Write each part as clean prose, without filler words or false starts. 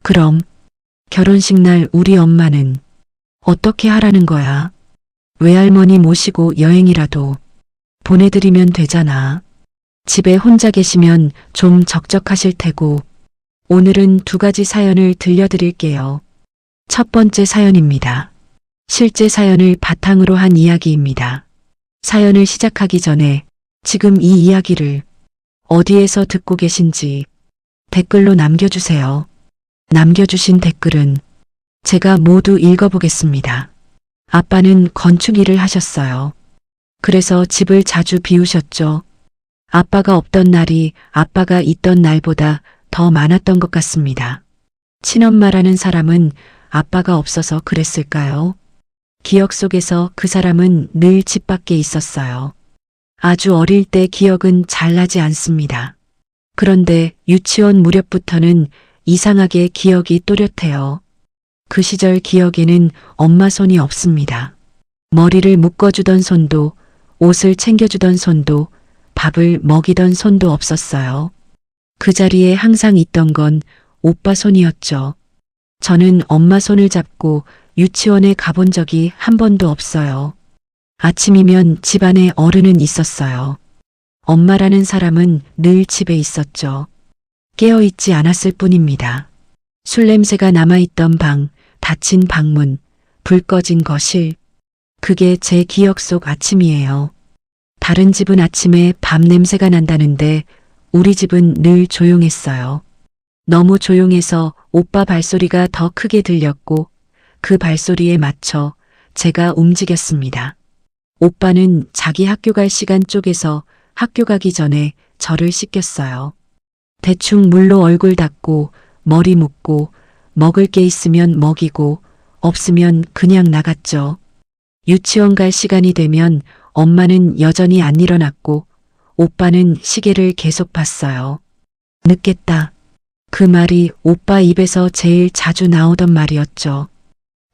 그럼 결혼식 날 우리 엄마는 어떻게 하라는 거야? 외할머니 모시고 여행이라도 보내드리면 되잖아. 집에 혼자 계시면 좀 적적하실 테고 오늘은 두 가지 사연을 들려드릴게요. 첫 번째 사연입니다. 실제 사연을 바탕으로 한 이야기입니다. 사연을 시작하기 전에 지금 이 이야기를 어디에서 듣고 계신지 댓글로 남겨주세요. 남겨주신 댓글은 제가 모두 읽어보겠습니다. 아빠는 건축 일을 하셨어요. 그래서 집을 자주 비우셨죠. 아빠가 없던 날이 아빠가 있던 날보다 더 많았던 것 같습니다. 친엄마라는 사람은 아빠가 없어서 그랬을까요? 기억 속에서 그 사람은 늘 집 밖에 있었어요. 아주 어릴 때 기억은 잘 나지 않습니다. 그런데 유치원 무렵부터는 이상하게 기억이 또렷해요. 그 시절 기억에는 엄마 손이 없습니다. 머리를 묶어주던 손도, 옷을 챙겨주던 손도, 밥을 먹이던 손도 없었어요. 그 자리에 항상 있던 건 오빠 손이었죠. 저는 엄마 손을 잡고 유치원에 가본 적이 한 번도 없어요. 아침이면 집안에 어른은 있었어요. 엄마라는 사람은 늘 집에 있었죠. 깨어있지 않았을 뿐입니다. 술 냄새가 남아있던 방, 닫힌 방문, 불 꺼진 거실. 그게 제 기억 속 아침이에요. 다른 집은 아침에 밥 냄새가 난다는데 우리 집은 늘 조용했어요. 너무 조용해서 오빠 발소리가 더 크게 들렸고 그 발소리에 맞춰 제가 움직였습니다. 오빠는 자기 학교 갈 시간 쪽에서 학교 가기 전에 저를 씻겼어요. 대충 물로 얼굴 닦고 머리 묶고 먹을 게 있으면 먹이고 없으면 그냥 나갔죠. 유치원 갈 시간이 되면 엄마는 여전히 안 일어났고 오빠는 시계를 계속 봤어요. 늦겠다. 그 말이 오빠 입에서 제일 자주 나오던 말이었죠.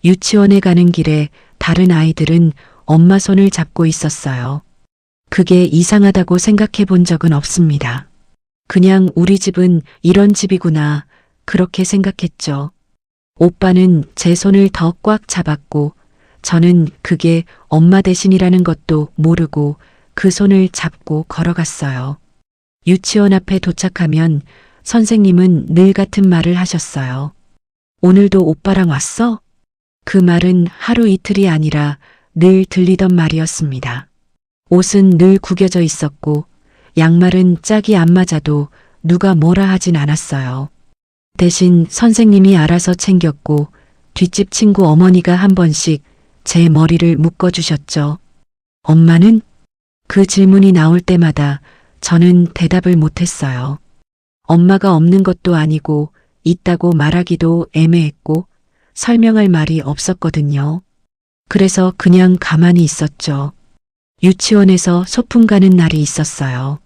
유치원에 가는 길에 다른 아이들은 엄마 손을 잡고 있었어요. 그게 이상하다고 생각해 본 적은 없습니다. 그냥 우리 집은 이런 집이구나 그렇게 생각했죠. 오빠는 제 손을 더 꽉 잡았고 저는 그게 엄마 대신이라는 것도 모르고 그 손을 잡고 걸어갔어요. 유치원 앞에 도착하면 선생님은 늘 같은 말을 하셨어요. 오늘도 오빠랑 왔어? 그 말은 하루 이틀이 아니라 늘 들리던 말이었습니다. 옷은 늘 구겨져 있었고 양말은 짝이 안 맞아도 누가 뭐라 하진 않았어요. 대신 선생님이 알아서 챙겼고 뒷집 친구 어머니가 한 번씩 제 머리를 묶어주셨죠. 엄마는? 그 질문이 나올 때마다 저는 대답을 못했어요. 엄마가 없는 것도 아니고 있다고 말하기도 애매했고 설명할 말이 없었거든요. 그래서 그냥 가만히 있었죠. 유치원에서 소풍 가는 날이 있었어요.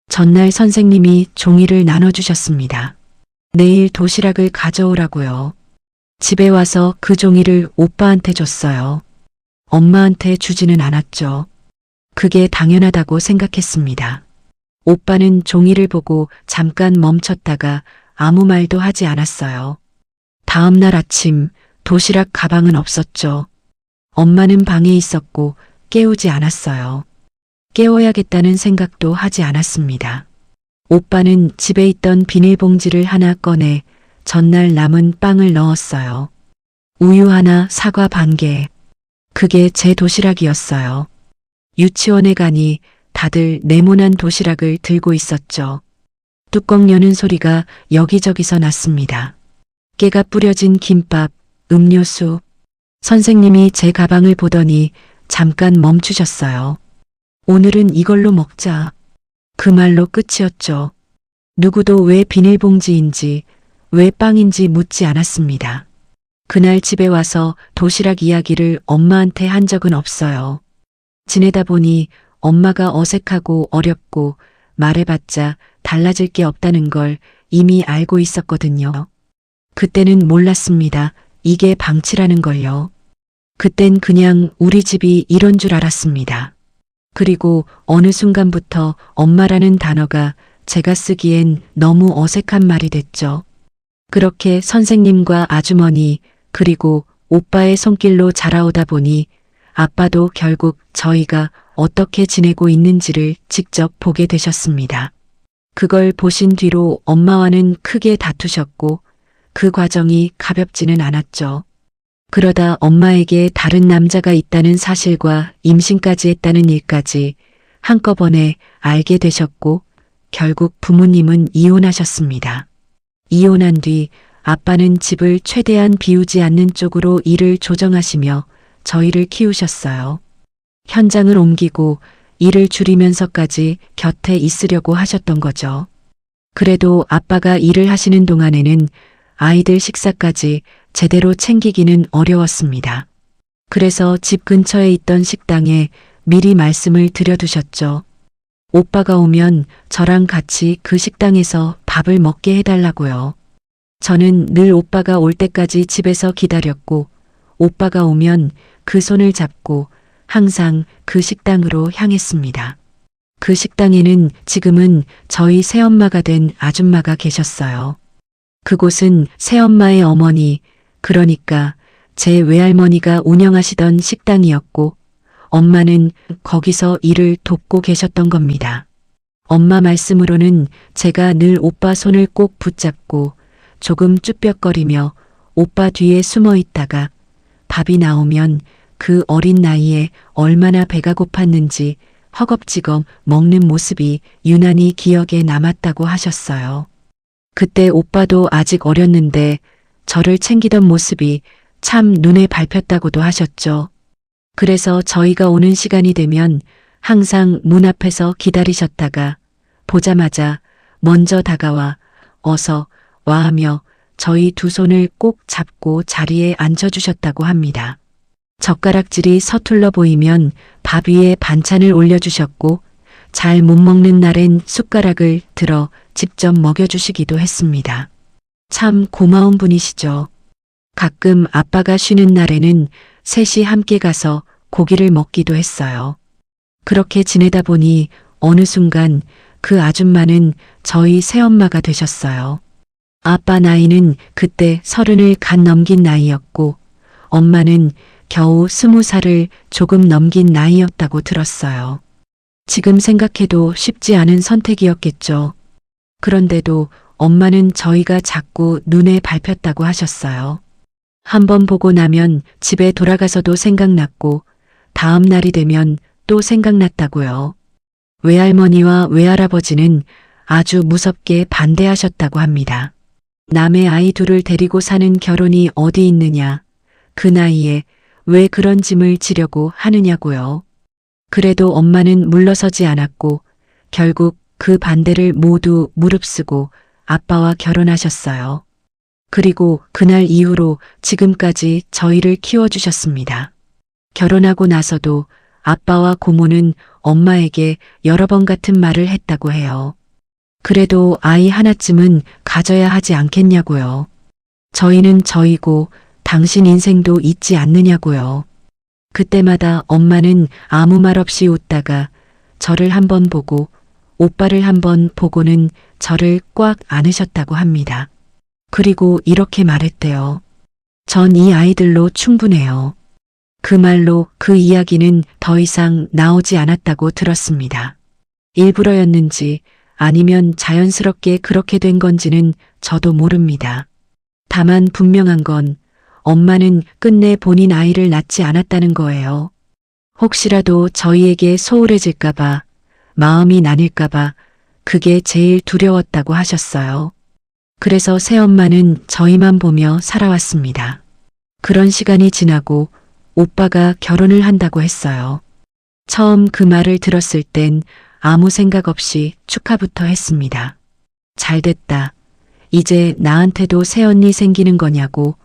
전날 선생님이 종이를 나눠주셨습니다. 내일 도시락을 가져오라고요. 집에 와서 그 종이를 오빠한테 줬어요. 엄마한테 주지는 않았죠. 그게 당연하다고 생각했습니다. 오빠는 종이를 보고 잠깐 멈췄다가 아무 말도 하지 않았어요. 다음 날 아침 도시락 가방은 없었죠. 엄마는 방에 있었고 깨우지 않았어요. 깨워야겠다는 생각도 하지 않았습니다. 오빠는 집에 있던 비닐봉지를 하나 꺼내 전날 남은 빵을 넣었어요. 우유 하나, 사과 반 개. 그게 제 도시락이었어요. 유치원에 가니 다들 네모난 도시락을 들고 있었죠. 뚜껑 여는 소리가 여기저기서 났습니다. 깨가 뿌려진 김밥, 음료수. 선생님이 제 가방을 보더니 잠깐 멈추셨어요. 오늘은 이걸로 먹자. 그 말로 끝이었죠. 누구도 왜 비닐봉지인지, 왜 빵인지 묻지 않았습니다. 그날 집에 와서 도시락 이야기를 엄마한테 한 적은 없어요. 지내다 보니 엄마가 어색하고 어렵고 말해봤자 달라질 게 없다는 걸 이미 알고 있었거든요. 그때는 몰랐습니다. 이게 방치라는 걸요. 그땐 그냥 우리 집이 이런 줄 알았습니다. 그리고 어느 순간부터 엄마라는 단어가 제가 쓰기엔 너무 어색한 말이 됐죠. 그렇게 선생님과 아주머니 그리고 오빠의 손길로 자라오다 보니 아빠도 결국 저희가 어떻게 지내고 있는지를 직접 보게 되셨습니다. 그걸 보신 뒤로 엄마와는 크게 다투셨고 그 과정이 가볍지는 않았죠. 그러다 엄마에게 다른 남자가 있다는 사실과 임신까지 했다는 일까지 한꺼번에 알게 되셨고 결국 부모님은 이혼하셨습니다. 이혼한 뒤 아빠는 집을 최대한 비우지 않는 쪽으로 일을 조정하시며 저희를 키우셨어요. 현장을 옮기고 일을 줄이면서까지 곁에 있으려고 하셨던 거죠. 그래도 아빠가 일을 하시는 동안에는 아이들 식사까지 제대로 챙기기는 어려웠습니다. 그래서 집 근처에 있던 식당에 미리 말씀을 드려두셨죠. 오빠가 오면 저랑 같이 그 식당에서 밥을 먹게 해달라고요. 저는 늘 오빠가 올 때까지 집에서 기다렸고 오빠가 오면 그 손을 잡고 항상 그 식당으로 향했습니다. 그 식당에는 지금은 저희 새엄마가 된 아줌마가 계셨어요. 그곳은 새엄마의 어머니, 그러니까 제 외할머니가 운영하시던 식당이었고 엄마는 거기서 일을 돕고 계셨던 겁니다. 엄마 말씀으로는 제가 늘 오빠 손을 꼭 붙잡고 조금 쭈뼛거리며 오빠 뒤에 숨어 있다가 밥이 나오면 그 어린 나이에 얼마나 배가 고팠는지 허겁지겁 먹는 모습이 유난히 기억에 남았다고 하셨어요. 그때 오빠도 아직 어렸는데 저를 챙기던 모습이 참 눈에 밟혔다고도 하셨죠. 그래서 저희가 오는 시간이 되면 항상 문 앞에서 기다리셨다가 보자마자 먼저 다가와 어서 와 하며 저희 두 손을 꼭 잡고 자리에 앉혀주셨다고 합니다. 젓가락질이 서툴러 보이면 밥 위에 반찬을 올려주셨고 잘 못 먹는 날엔 숟가락을 들어 직접 먹여주시기도 했습니다. 참 고마운 분이시죠. 가끔 아빠가 쉬는 날에는 셋이 함께 가서 고기를 먹기도 했어요. 그렇게 지내다 보니 어느 순간 그 아줌마는 저희 새엄마가 되셨어요. 아빠 나이는 그때 30을 갓 넘긴 나이였고 엄마는 겨우 20살을 조금 넘긴 나이였다고 들었어요. 지금 생각해도 쉽지 않은 선택이었겠죠. 그런데도 엄마는 저희가 자꾸 눈에 밟혔다고 하셨어요. 한번 보고 나면 집에 돌아가서도 생각났고 다음 날이 되면 또 생각났다고요. 외할머니와 외할아버지는 아주 무섭게 반대하셨다고 합니다. 남의 아이 둘을 데리고 사는 결혼이 어디 있느냐. 그 나이에 왜 그런 짐을 지려고 하느냐고요. 그래도 엄마는 물러서지 않았고 결국 그 반대를 모두 무릅쓰고 아빠와 결혼하셨어요. 그리고 그날 이후로 지금까지 저희를 키워주셨습니다. 결혼하고 나서도 아빠와 고모는 엄마에게 여러 번 같은 말을 했다고 해요. 그래도 아이 하나쯤은 가져야 하지 않겠냐고요. 저희는 저희고 당신 인생도 있지 않느냐고요. 그때마다 엄마는 아무 말 없이 웃다가 저를 한번 보고 오빠를 한번 보고는 저를 꽉 안으셨다고 합니다. 그리고 이렇게 말했대요. 전 이 아이들로 충분해요. 그 말로 그 이야기는 더 이상 나오지 않았다고 들었습니다. 일부러였는지 아니면 자연스럽게 그렇게 된 건지는 저도 모릅니다. 다만 분명한 건 엄마는 끝내 본인 아이를 낳지 않았다는 거예요. 혹시라도 저희에게 소홀해질까봐, 마음이 나뉠까봐 그게 제일 두려웠다고 하셨어요. 그래서 새엄마는 저희만 보며 살아왔습니다. 그런 시간이 지나고 오빠가 결혼을 한다고 했어요. 처음 그 말을 들었을 땐 아무 생각 없이 축하부터 했습니다. 잘됐다. 이제 나한테도 새언니 생기는 거냐고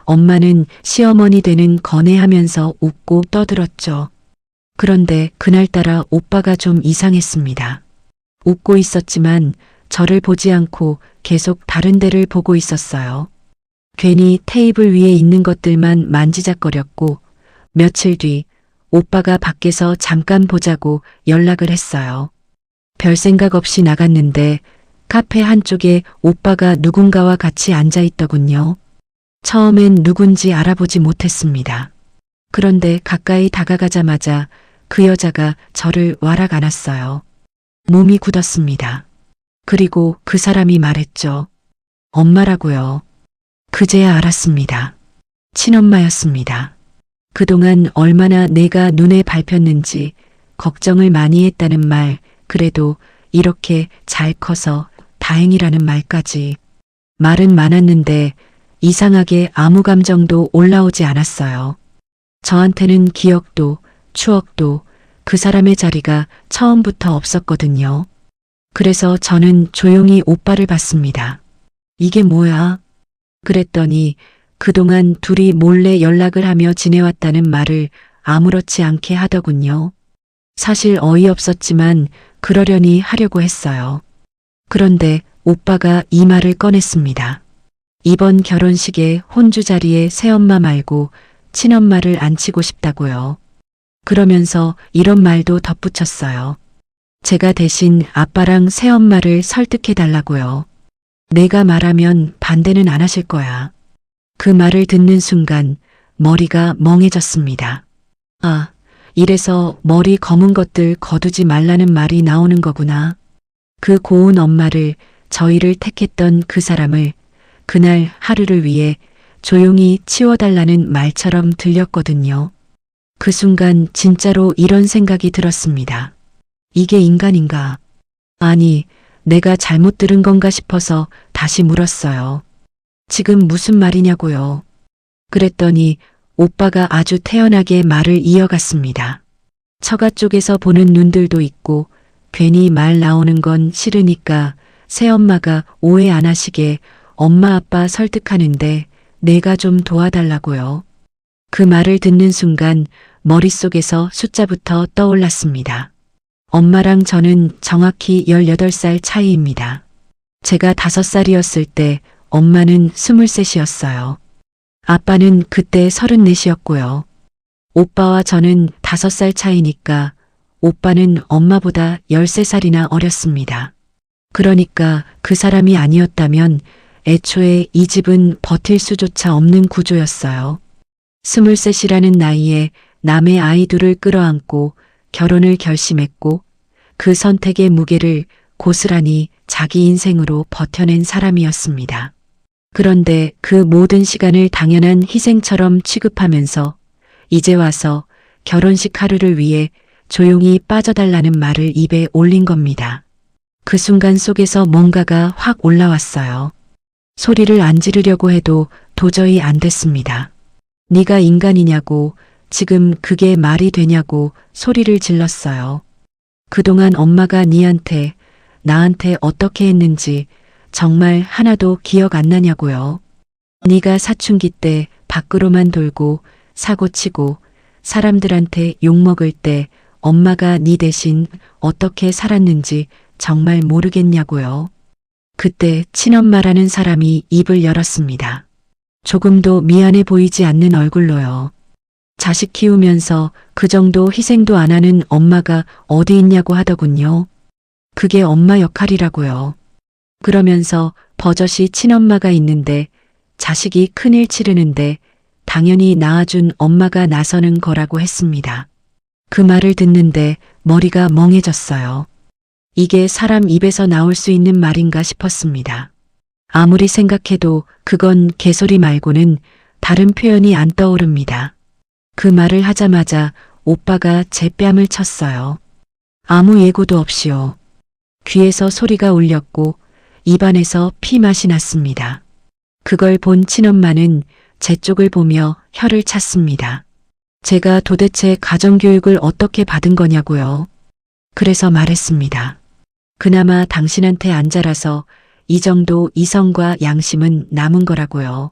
엄마는 시어머니 되는 거네하면서 웃고 떠들었죠. 그런데 그날따라 오빠가 좀 이상했습니다. 웃고 있었지만 저를 보지 않고 계속 다른 데를 보고 있었어요. 괜히 테이블 위에 있는 것들만 만지작거렸고 며칠 뒤 오빠가 밖에서 잠깐 보자고 연락을 했어요. 별 생각 없이 나갔는데 카페 한쪽에 오빠가 누군가와 같이 앉아 있더군요. 처음엔 누군지 알아보지 못했습니다. 그런데 가까이 다가가자마자 그 여자가 저를 와락 안았어요. 몸이 굳었습니다. 그리고 그 사람이 말했죠. 엄마라고요. 그제야 알았습니다. 친엄마였습니다. 그동안 얼마나 내가 눈에 밟혔는지 걱정을 많이 했다는 말, 그래도 이렇게 잘 커서 다행이라는 말까지. 말은 많았는데 이상하게 아무 감정도 올라오지 않았어요. 저한테는 기억도 추억도 그 사람의 자리가 처음부터 없었거든요. 그래서 저는 조용히 오빠를 봤습니다. 이게 뭐야? 그랬더니 그동안 둘이 몰래 연락을 하며 지내왔다는 말을 아무렇지 않게 하더군요. 사실 어이없었지만 그러려니 하려고 했어요. 그런데 오빠가 이 말을 꺼냈습니다. 이번 결혼식에 혼주 자리에 새엄마 말고 친엄마를 앉히고 싶다고요. 그러면서 이런 말도 덧붙였어요. 제가 대신 아빠랑 새엄마를 설득해 달라고요. 내가 말하면 반대는 안 하실 거야. 그 말을 듣는 순간 머리가 멍해졌습니다. 아, 이래서 머리 검은 것들 거두지 말라는 말이 나오는 거구나. 그 고운 엄마를, 저희를 택했던 그 사람을 그날 하루를 위해 조용히 치워달라는 말처럼 들렸거든요. 그 순간 진짜로 이런 생각이 들었습니다. 이게 인간인가? 아니, 내가 잘못 들은 건가 싶어서 다시 물었어요. 지금 무슨 말이냐고요. 그랬더니 오빠가 아주 태연하게 말을 이어갔습니다. 처가 쪽에서 보는 눈들도 있고 괜히 말 나오는 건 싫으니까 새엄마가 오해 안 하시게 엄마 아빠 설득하는데 내가 좀 도와달라고요. 그 말을 듣는 순간 머릿속에서 숫자부터 떠올랐습니다. 엄마랑 저는 정확히 18살 차이입니다. 제가 5살이었을 때 엄마는 23이었어요. 아빠는 그때 34이었고요. 오빠와 저는 5살 차이니까 오빠는 엄마보다 13살이나 어렸습니다. 그러니까 그 사람이 아니었다면 애초에 이 집은 버틸 수조차 없는 구조였어요. 23이라는 나이에 남의 아이 둘을 끌어안고 결혼을 결심했고 그 선택의 무게를 고스란히 자기 인생으로 버텨낸 사람이었습니다. 그런데 그 모든 시간을 당연한 희생처럼 취급하면서 이제 와서 결혼식 하루를 위해 조용히 빠져달라는 말을 입에 올린 겁니다. 그 순간 속에서 뭔가가 확 올라왔어요. 소리를 안 지르려고 해도 도저히 안 됐습니다. 네가 인간이냐고, 지금 그게 말이 되냐고 소리를 질렀어요. 그동안 엄마가 니한테, 나한테 어떻게 했는지 정말 하나도 기억 안 나냐고요. 네가 사춘기 때 밖으로만 돌고 사고치고 사람들한테 욕먹을 때 엄마가 네 대신 어떻게 살았는지 정말 모르겠냐고요. 그때 친엄마라는 사람이 입을 열었습니다. 조금도 미안해 보이지 않는 얼굴로요. 자식 키우면서 그 정도 희생도 안 하는 엄마가 어디 있냐고 하더군요. 그게 엄마 역할이라고요. 그러면서 버젓이 친엄마가 있는데 자식이 큰일 치르는데 당연히 낳아준 엄마가 나서는 거라고 했습니다. 그 말을 듣는데 머리가 멍해졌어요. 이게 사람 입에서 나올 수 있는 말인가 싶었습니다. 아무리 생각해도 그건 개소리 말고는 다른 표현이 안 떠오릅니다. 그 말을 하자마자 오빠가 제 뺨을 쳤어요. 아무 예고도 없이요. 귀에서 소리가 울렸고 입안에서 피맛이 났습니다. 그걸 본 친엄마는 제 쪽을 보며 혀를 찼습니다. 제가 도대체 가정교육을 어떻게 받은 거냐고요. 그래서 말했습니다. 그나마 당신한테 안 자라서 이 정도 이성과 양심은 남은 거라고요.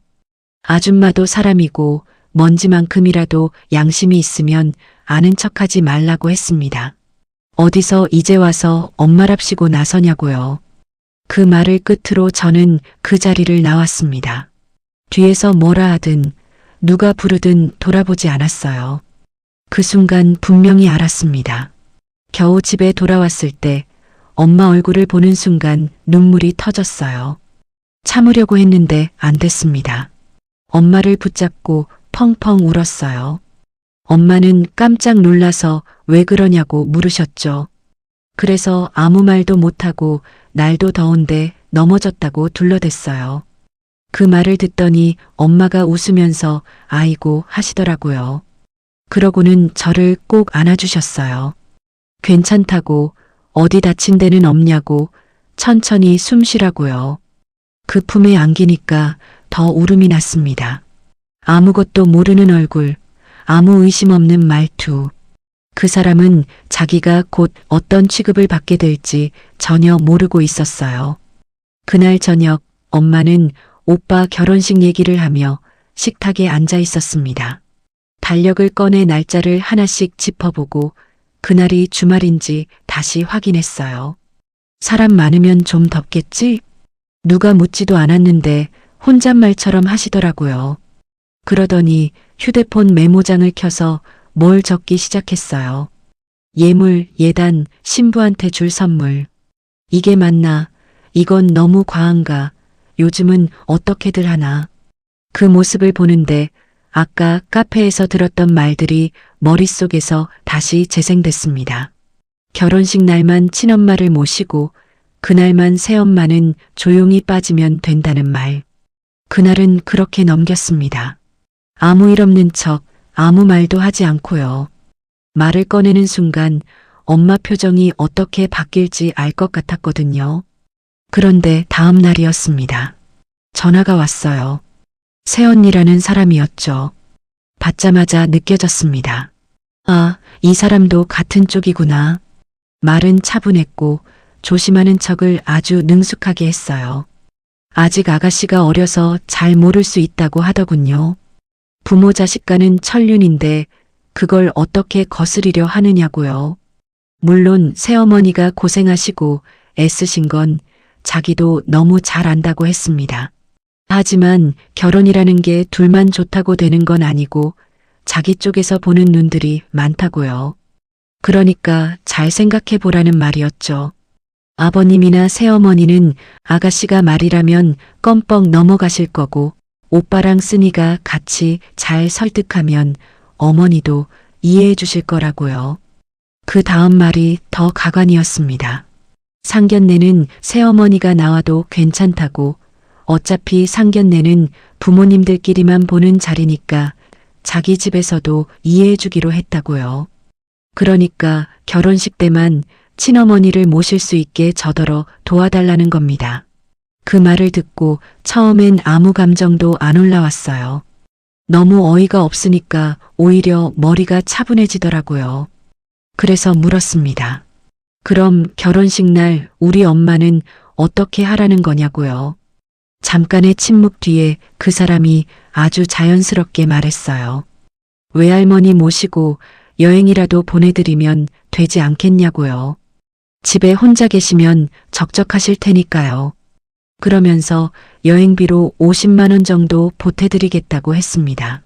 아줌마도 사람이고 먼지만큼이라도 양심이 있으면 아는 척하지 말라고 했습니다. 어디서 이제 와서 엄마랍시고 나서냐고요. 그 말을 끝으로 저는 그 자리를 나왔습니다. 뒤에서 뭐라 하든 누가 부르든 돌아보지 않았어요. 그 순간 분명히 알았습니다. 겨우 집에 돌아왔을 때 엄마 얼굴을 보는 순간 눈물이 터졌어요. 참으려고 했는데 안 됐습니다. 엄마를 붙잡고 펑펑 울었어요. 엄마는 깜짝 놀라서 왜 그러냐고 물으셨죠. 그래서 아무 말도 못하고 날도 더운데 넘어졌다고 둘러댔어요. 그 말을 듣더니 엄마가 웃으면서 아이고 하시더라고요. 그러고는 저를 꼭 안아주셨어요. 괜찮다고, 어디 다친 데는 없냐고, 천천히 숨 쉬라고요. 그 품에 안기니까 더 울음이 났습니다. 아무것도 모르는 얼굴, 아무 의심 없는 말투. 그 사람은 자기가 곧 어떤 취급을 받게 될지 전혀 모르고 있었어요. 그날 저녁 엄마는 오빠 결혼식 얘기를 하며 식탁에 앉아 있었습니다. 달력을 꺼내 날짜를 하나씩 짚어보고 그날이 주말인지 다시 확인했어요. 사람 많으면 좀 덥겠지? 누가 묻지도 않았는데 혼잣말처럼 하시더라고요. 그러더니 휴대폰 메모장을 켜서 뭘 적기 시작했어요. 예물, 예단, 신부한테 줄 선물. 이게 맞나? 이건 너무 과한가? 요즘은 어떻게들 하나? 그 모습을 보는데 아까 카페에서 들었던 말들이 머릿속에서 다시 재생됐습니다. 결혼식 날만 친엄마를 모시고 그날만 새엄마는 조용히 빠지면 된다는 말. 그날은 그렇게 넘겼습니다. 아무 일 없는 척 아무 말도 하지 않고요. 말을 꺼내는 순간 엄마 표정이 어떻게 바뀔지 알 것 같았거든요. 그런데 다음 날이었습니다. 전화가 왔어요. 새언니라는 사람이었죠. 받자마자 느껴졌습니다. 아, 이 사람도 같은 쪽이구나. 말은 차분했고 조심하는 척을 아주 능숙하게 했어요. 아직 아가씨가 어려서 잘 모를 수 있다고 하더군요. 부모 자식과는 천륜인데 그걸 어떻게 거스리려 하느냐고요. 물론 새어머니가 고생하시고 애쓰신 건 자기도 너무 잘 안다고 했습니다. 하지만 결혼이라는 게 둘만 좋다고 되는 건 아니고 자기 쪽에서 보는 눈들이 많다고요. 그러니까 잘 생각해 보라는 말이었죠. 아버님이나 새어머니는 아가씨가 말이라면 껌뻑 넘어가실 거고 오빠랑 쓰니가 같이 잘 설득하면 어머니도 이해해 주실 거라고요. 그 다음 말이 더 가관이었습니다. 상견례는 새어머니가 나와도 괜찮다고 어차피 상견례는 부모님들끼리만 보는 자리니까 자기 집에서도 이해해 주기로 했다고요. 그러니까 결혼식 때만 친어머니를 모실 수 있게 저더러 도와달라는 겁니다. 그 말을 듣고 처음엔 아무 감정도 안 올라왔어요. 너무 어이가 없으니까 오히려 머리가 차분해지더라고요. 그래서 물었습니다. 그럼 결혼식 날 우리 엄마는 어떻게 하라는 거냐고요. 잠깐의 침묵 뒤에 그 사람이 아주 자연스럽게 말했어요. 외할머니 모시고 여행이라도 보내드리면 되지 않겠냐고요. 집에 혼자 계시면 적적하실 테니까요. 그러면서 여행비로 50만 원 정도 보태드리겠다고 했습니다.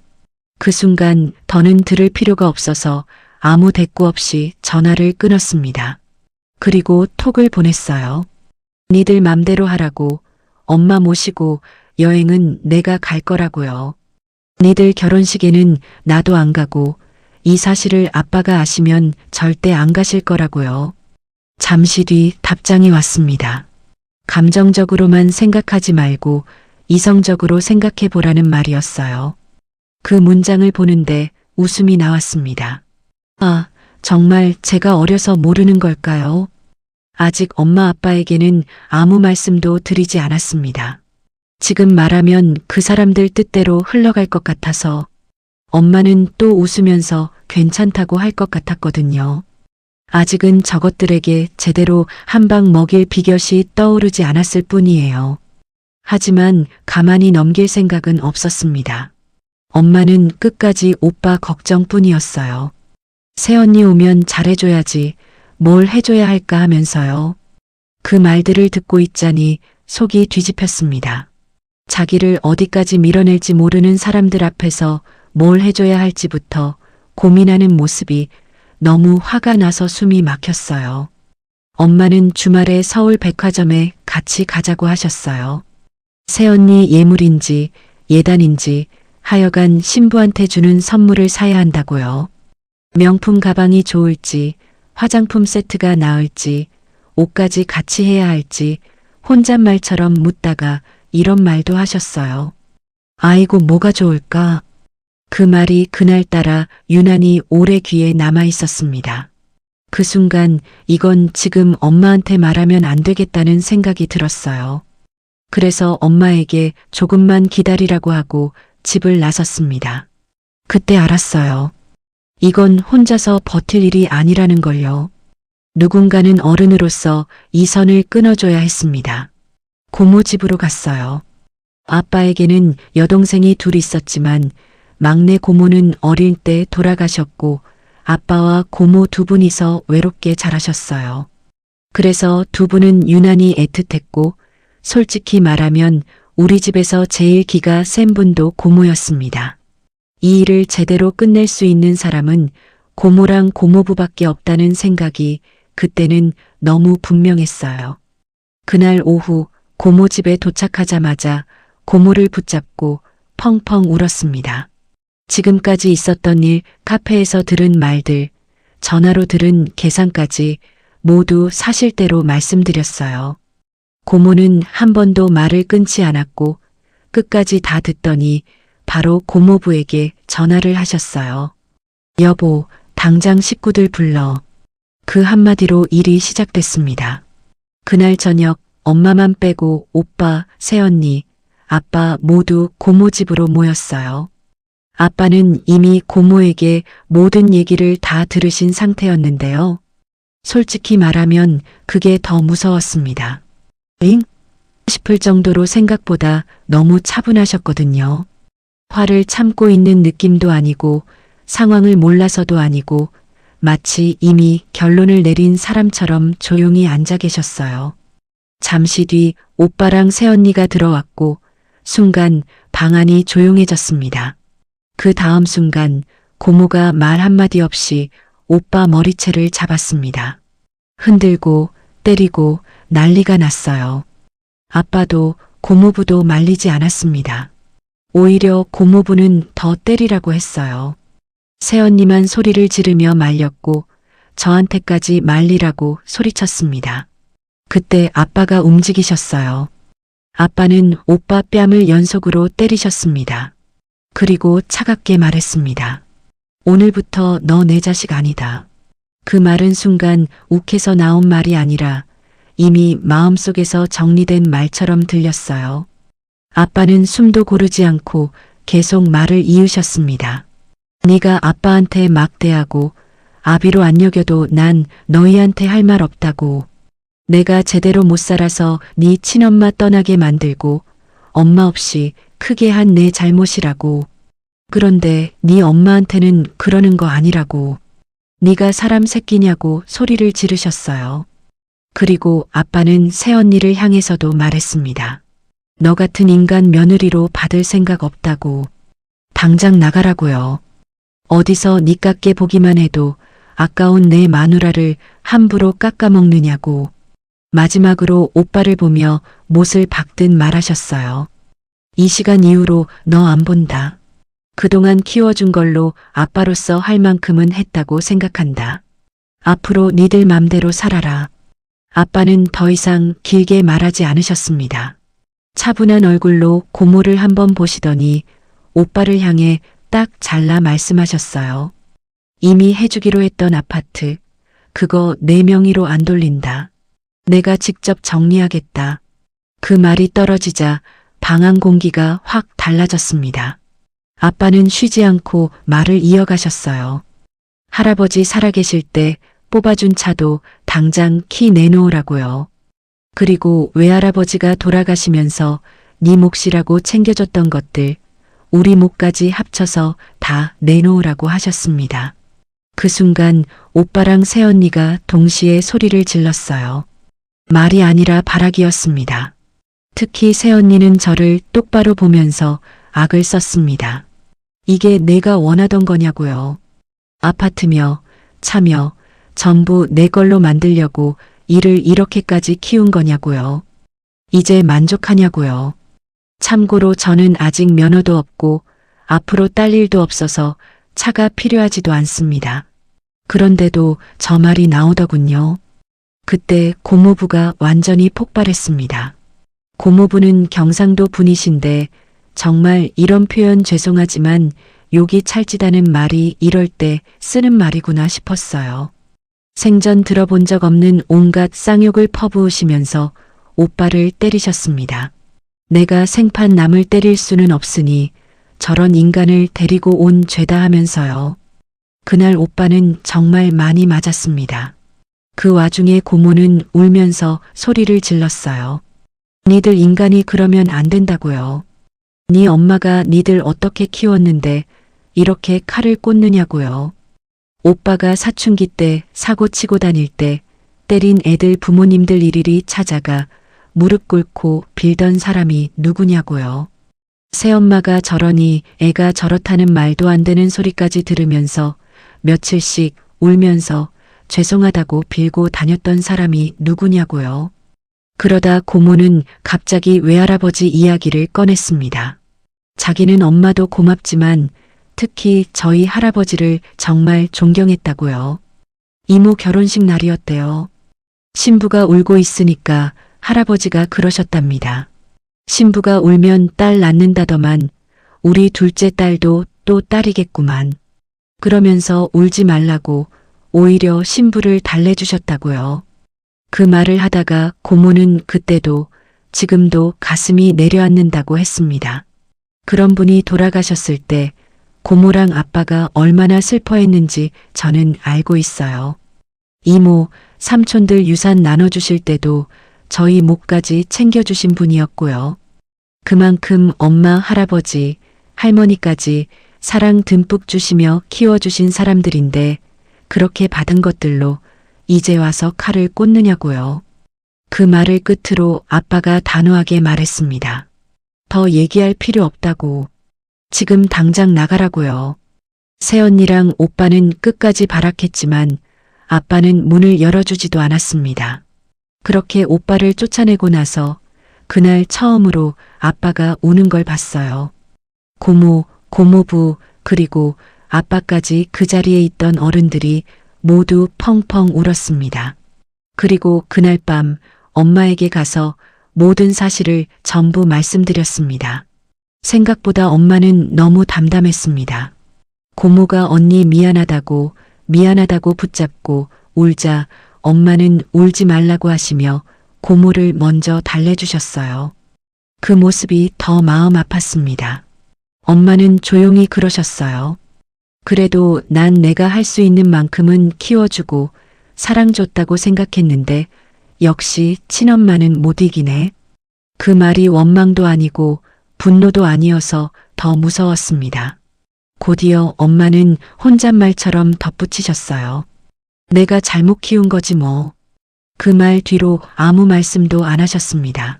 그 순간 더는 들을 필요가 없어서 아무 대꾸 없이 전화를 끊었습니다. 그리고 톡을 보냈어요. 니들 맘대로 하라고. 엄마 모시고 여행은 내가 갈 거라고요. 니들 결혼식에는 나도 안 가고 이 사실을 아빠가 아시면 절대 안 가실 거라고요. 잠시 뒤 답장이 왔습니다. 감정적으로만 생각하지 말고 이성적으로 생각해 보라는 말이었어요. 그 문장을 보는데 웃음이 나왔습니다. 아, 정말 제가 어려서 모르는 걸까요? 아직 엄마 아빠에게는 아무 말씀도 드리지 않았습니다. 지금 말하면 그 사람들 뜻대로 흘러갈 것 같아서 엄마는 또 웃으면서 괜찮다고 할 것 같았거든요. 아직은 저것들에게 제대로 한 방 먹일 비결이 떠오르지 않았을 뿐이에요. 하지만 가만히 넘길 생각은 없었습니다. 엄마는 끝까지 오빠 걱정뿐이었어요. 새언니 오면 잘해줘야지 뭘 해줘야 할까 하면서요. 그 말들을 듣고 있자니 속이 뒤집혔습니다. 자기를 어디까지 밀어낼지 모르는 사람들 앞에서 뭘 해줘야 할지부터 고민하는 모습이 너무 화가 나서 숨이 막혔어요. 엄마는 주말에 서울 백화점에 같이 가자고 하셨어요. 새언니 예물인지 예단인지 하여간 신부한테 주는 선물을 사야 한다고요. 명품 가방이 좋을지 화장품 세트가 나을지 옷까지 같이 해야 할지 혼잣말처럼 묻다가 이런 말도 하셨어요. 아이고 뭐가 좋을까? 그 말이 그날따라 유난히 오래 귀에 남아 있었습니다. 그 순간 이건 지금 엄마한테 말하면 안 되겠다는 생각이 들었어요. 그래서 엄마에게 조금만 기다리라고 하고 집을 나섰습니다. 그때 알았어요. 이건 혼자서 버틸 일이 아니라는 걸요. 누군가는 어른으로서 이 선을 끊어줘야 했습니다. 고모 집으로 갔어요. 아빠에게는 여동생이 둘 있었지만 막내 고모는 어릴 때 돌아가셨고 아빠와 고모 두 분이서 외롭게 자라셨어요. 그래서 두 분은 유난히 애틋했고 솔직히 말하면 우리 집에서 제일 기가 센 분도 고모였습니다. 이 일을 제대로 끝낼 수 있는 사람은 고모랑 고모부밖에 없다는 생각이 그때는 너무 분명했어요. 그날 오후 고모 집에 도착하자마자 고모를 붙잡고 펑펑 울었습니다. 지금까지 있었던 일, 카페에서 들은 말들, 전화로 들은 계산까지 모두 사실대로 말씀드렸어요. 고모는 한 번도 말을 끊지 않았고 끝까지 다 듣더니 바로 고모부에게 전화를 하셨어요. 여보, 당장 식구들 불러. 그 한마디로 일이 시작됐습니다. 그날 저녁 엄마만 빼고 오빠, 새언니, 아빠 모두 고모 집으로 모였어요. 아빠는 이미 고모에게 모든 얘기를 다 들으신 상태였는데요. 솔직히 말하면 그게 더 무서웠습니다. 잉? 싶을 정도로 생각보다 너무 차분하셨거든요. 화를 참고 있는 느낌도 아니고 상황을 몰라서도 아니고 마치 이미 결론을 내린 사람처럼 조용히 앉아 계셨어요. 잠시 뒤 오빠랑 새언니가 들어왔고 순간 방 안이 조용해졌습니다. 그 다음 순간 고모가 말 한마디 없이 오빠 머리채를 잡았습니다. 흔들고 때리고 난리가 났어요. 아빠도 고모부도 말리지 않았습니다. 오히려 고모부는 더 때리라고 했어요. 새언니만 소리를 지르며 말렸고 저한테까지 말리라고 소리쳤습니다. 그때 아빠가 움직이셨어요. 아빠는 오빠 뺨을 연속으로 때리셨습니다. 그리고 차갑게 말했습니다. 오늘부터 너 내 자식 아니다. 그 말은 순간 욱해서 나온 말이 아니라 이미 마음속에서 정리된 말처럼 들렸어요. 아빠는 숨도 고르지 않고 계속 말을 이으셨습니다. 네가 아빠한테 막대하고 아비로 안 여겨도 난 너희한테 할 말 없다고. 내가 제대로 못 살아서 네 친엄마 떠나게 만들고 엄마 없이 크게 한 내 잘못이라고. 그런데 네 엄마한테는 그러는 거 아니라고. 네가 사람 새끼냐고 소리를 지르셨어요. 그리고 아빠는 새언니를 향해서도 말했습니다. 너 같은 인간 며느리로 받을 생각 없다고. 당장 나가라고요. 어디서 니깎게 보기만 해도 아까운 내 마누라를 함부로 깎아먹느냐고. 마지막으로 오빠를 보며 못을 박듯 말하셨어요. 이 시간 이후로 너 안 본다. 그동안 키워준 걸로 아빠로서 할 만큼은 했다고 생각한다. 앞으로 니들 맘대로 살아라. 아빠는 더 이상 길게 말하지 않으셨습니다. 차분한 얼굴로 고모를 한번 보시더니 오빠를 향해 딱 잘라 말씀하셨어요. 이미 해주기로 했던 아파트, 그거 내 명의로 안 돌린다. 내가 직접 정리하겠다. 그 말이 떨어지자 방 안 공기가 확 달라졌습니다. 아빠는 쉬지 않고 말을 이어가셨어요. 할아버지 살아계실 때 뽑아준 차도 당장 키 내놓으라고요. 그리고 외할아버지가 돌아가시면서 네 몫이라고 챙겨줬던 것들, 우리 몫까지 합쳐서 다 내놓으라고 하셨습니다. 그 순간 오빠랑 새언니가 동시에 소리를 질렀어요. 말이 아니라 바라기였습니다. 특히 새언니는 저를 똑바로 보면서 악을 썼습니다. 이게 내가 원하던 거냐고요. 아파트며 차며 전부 내 걸로 만들려고 이를 이렇게까지 키운 거냐고요. 이제 만족하냐고요. 참고로 저는 아직 면허도 없고 앞으로 딸 일도 없어서 차가 필요하지도 않습니다. 그런데도 저 말이 나오더군요. 그때 고모부가 완전히 폭발했습니다. 고모부는 경상도 분이신데 정말 이런 표현 죄송하지만 욕이 찰지다는 말이 이럴 때 쓰는 말이구나 싶었어요. 생전 들어본 적 없는 온갖 쌍욕을 퍼부으시면서 오빠를 때리셨습니다. 내가 생판 남을 때릴 수는 없으니 저런 인간을 데리고 온 죄다 하면서요. 그날 오빠는 정말 많이 맞았습니다. 그 와중에 고모는 울면서 소리를 질렀어요. 니들 인간이 그러면 안 된다고요. 네 엄마가 니들 어떻게 키웠는데 이렇게 칼을 꽂느냐고요. 오빠가 사춘기 때 사고 치고 다닐 때 때린 애들 부모님들 일일이 찾아가 무릎 꿇고 빌던 사람이 누구냐고요. 새엄마가 저러니 애가 저렇다는 말도 안 되는 소리까지 들으면서 며칠씩 울면서 죄송하다고 빌고 다녔던 사람이 누구냐고요. 그러다 고모는 갑자기 외할아버지 이야기를 꺼냈습니다. 자기는 엄마도 고맙지만 특히 저희 할아버지를 정말 존경했다고요. 이모 결혼식 날이었대요. 신부가 울고 있으니까 할아버지가 그러셨답니다. 신부가 울면 딸 낳는다더만 우리 둘째 딸도 또 딸이겠구만. 그러면서 울지 말라고 오히려 신부를 달래주셨다고요. 그 말을 하다가 고모는 그때도 지금도 가슴이 내려앉는다고 했습니다. 그런 분이 돌아가셨을 때 고모랑 아빠가 얼마나 슬퍼했는지 저는 알고 있어요. 이모, 삼촌들 유산 나눠주실 때도 저희 목까지 챙겨주신 분이었고요. 그만큼 엄마, 할아버지, 할머니까지 사랑 듬뿍 주시며 키워주신 사람들인데 그렇게 받은 것들로 이제 와서 칼을 꽂느냐고요. 그 말을 끝으로 아빠가 단호하게 말했습니다. 더 얘기할 필요 없다고. 지금 당장 나가라고요. 새언니랑 오빠는 끝까지 발악했지만 아빠는 문을 열어주지도 않았습니다. 그렇게 오빠를 쫓아내고 나서 그날 처음으로 아빠가 우는 걸 봤어요. 고모, 고모부, 그리고 아빠까지 그 자리에 있던 어른들이 모두 펑펑 울었습니다. 그리고 그날 밤 엄마에게 가서 모든 사실을 전부 말씀드렸습니다. 생각보다 엄마는 너무 담담했습니다. 고모가 언니 미안하다고 붙잡고 울자 엄마는 울지 말라고 하시며 고모를 먼저 달래주셨어요. 그 모습이 더 마음 아팠습니다. 엄마는 조용히 그러셨어요. 그래도 난 내가 할 수 있는 만큼은 키워주고 사랑 줬다고 생각했는데 역시 친엄마는 못 이기네. 그 말이 원망도 아니고 분노도 아니어서 더 무서웠습니다. 곧이어 엄마는 혼잣말처럼 덧붙이셨어요. 내가 잘못 키운 거지 뭐. 그 말 뒤로 아무 말씀도 안 하셨습니다.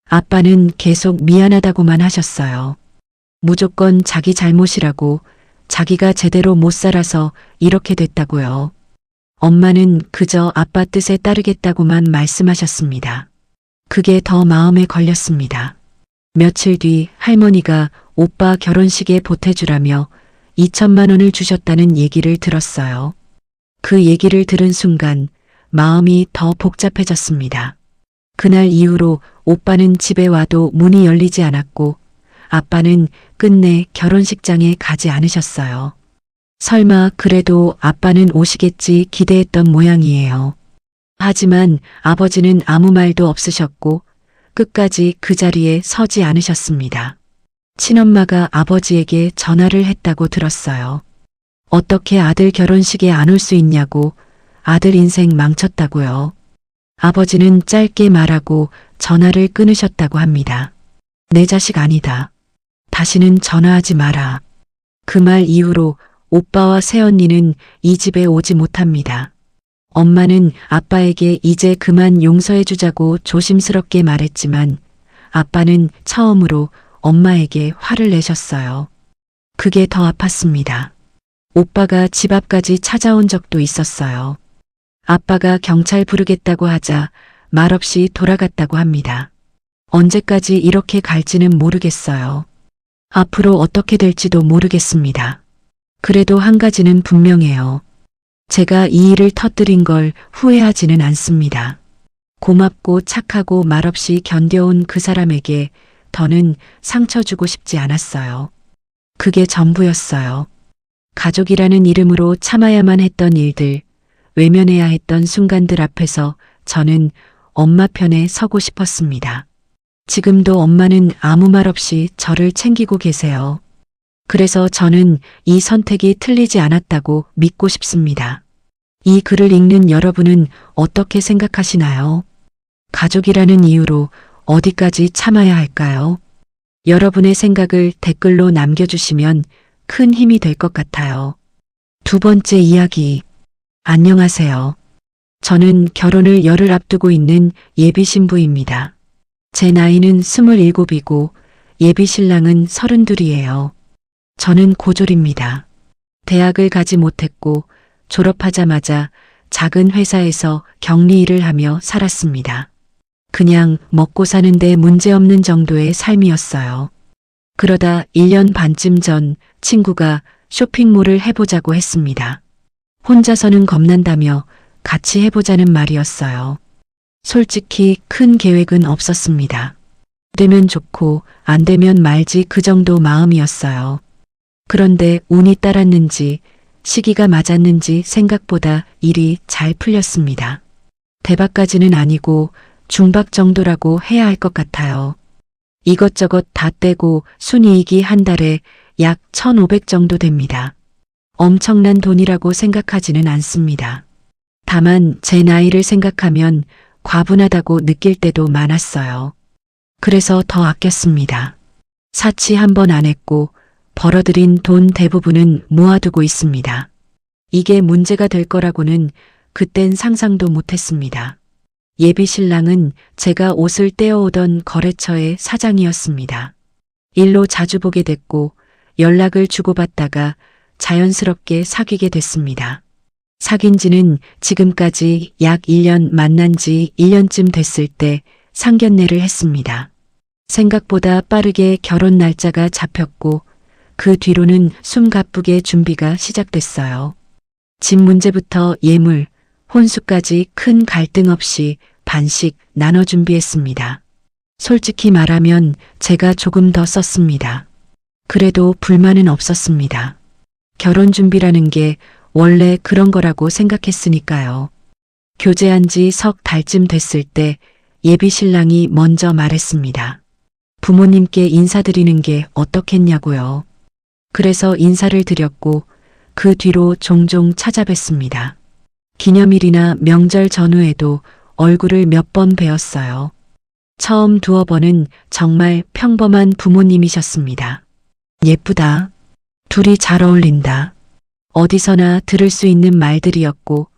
아빠는 계속 미안하다고만 하셨어요. 무조건 자기 잘못이라고 자기가 제대로 못 살아서 이렇게 됐다고요. 엄마는 그저 아빠 뜻에 따르겠다고만 말씀하셨습니다. 그게 더 마음에 걸렸습니다. 며칠 뒤 할머니가 오빠 결혼식에 보태주라며 2천만 원을 주셨다는 얘기를 들었어요. 그 얘기를 들은 순간 마음이 더 복잡해졌습니다. 그날 이후로 오빠는 집에 와도 문이 열리지 않았고 아빠는 끝내 결혼식장에 가지 않으셨어요. 설마 그래도 아빠는 오시겠지 기대했던 모양이에요. 하지만 아버지는 아무 말도 없으셨고 끝까지 그 자리에 서지 않으셨습니다. 친엄마가 아버지에게 전화를 했다고 들었어요. 어떻게 아들 결혼식에 안 올 수 있냐고 아들 인생 망쳤다고요. 아버지는 짧게 말하고 전화를 끊으셨다고 합니다. 내 자식 아니다. 다시는 전화하지 마라. 그 말 이후로 오빠와 새언니는 이 집에 오지 못합니다. 엄마는 아빠에게 이제 그만 용서해 주자고 조심스럽게 말했지만 아빠는 처음으로 엄마에게 화를 내셨어요. 그게 더 아팠습니다. 오빠가 집 앞까지 찾아온 적도 있었어요. 아빠가 경찰 부르겠다고 하자 말없이 돌아갔다고 합니다. 언제까지 이렇게 갈지는 모르겠어요. 앞으로 어떻게 될지도 모르겠습니다. 그래도 한 가지는 분명해요. 제가 이 일을 터뜨린 걸 후회하지는 않습니다. 고맙고 착하고 말없이 견뎌온 그 사람에게 더는 상처 주고 싶지 않았어요. 그게 전부였어요. 가족이라는 이름으로 참아야만 했던 일들, 외면해야 했던 순간들 앞에서 저는 엄마 편에 서고 싶었습니다. 지금도 엄마는 아무 말 없이 저를 챙기고 계세요. 그래서 저는 이 선택이 틀리지 않았다고 믿고 싶습니다. 이 글을 읽는 여러분은 어떻게 생각하시나요? 가족이라는 이유로 어디까지 참아야 할까요? 여러분의 생각을 댓글로 남겨주시면 큰 힘이 될 것 같아요. 두 번째 이야기. 안녕하세요. 저는 결혼을 열흘 앞두고 있는 예비 신부입니다. 제 나이는 27이고 예비 신랑은 32이에요. 저는 고졸입니다. 대학을 가지 못했고 졸업하자마자 작은 회사에서 격리 일을 하며 살았습니다. 그냥 먹고 사는데 문제없는 정도의 삶이었어요. 그러다 1년 반쯤 전 친구가 쇼핑몰을 해보자고 했습니다. 혼자서는 겁난다며 같이 해보자는 말이었어요. 솔직히 큰 계획은 없었습니다. 되면 좋고 안 되면 말지 그 정도 마음이었어요. 그런데 운이 따랐는지 시기가 맞았는지 생각보다 일이 잘 풀렸습니다. 대박까지는 아니고 중박 정도라고 해야 할 것 같아요. 이것저것 다 떼고 순이익이 한 달에 약 1,500 정도 됩니다. 엄청난 돈이라고 생각하지는 않습니다. 다만 제 나이를 생각하면 과분하다고 느낄 때도 많았어요. 그래서 더 아꼈습니다. 사치 한 번 안 했고 벌어들인 돈 대부분은 모아두고 있습니다. 이게 문제가 될 거라고는 그땐 상상도 못했습니다. 예비 신랑은 제가 옷을 떼어오던 거래처의 사장이었습니다. 일로 자주 보게 됐고 연락을 주고받다가 자연스럽게 사귀게 됐습니다. 사귄 지는 지금까지 약 1년, 만난 지 1년쯤 됐을 때 상견례를 했습니다. 생각보다 빠르게 결혼 날짜가 잡혔고 그 뒤로는 숨가쁘게 준비가 시작됐어요. 집 문제부터 예물, 혼수까지 큰 갈등 없이 반씩 나눠 준비했습니다. 솔직히 말하면 제가 조금 더 썼습니다. 그래도 불만은 없었습니다. 결혼 준비라는 게 원래 그런 거라고 생각했으니까요. 교제한 지 석 달쯤 됐을 때 예비 신랑이 먼저 말했습니다. 부모님께 인사드리는 게 어떻겠냐고요. 그래서 인사를 드렸고 그 뒤로 종종 찾아뵀습니다. 기념일이나 명절 전후에도 얼굴을 몇 번 뵈었어요. 처음 두어 번은 정말 평범한 부모님이셨습니다. 예쁘다. 둘이 잘 어울린다. 어디서나 들을 수 있는 말들이었고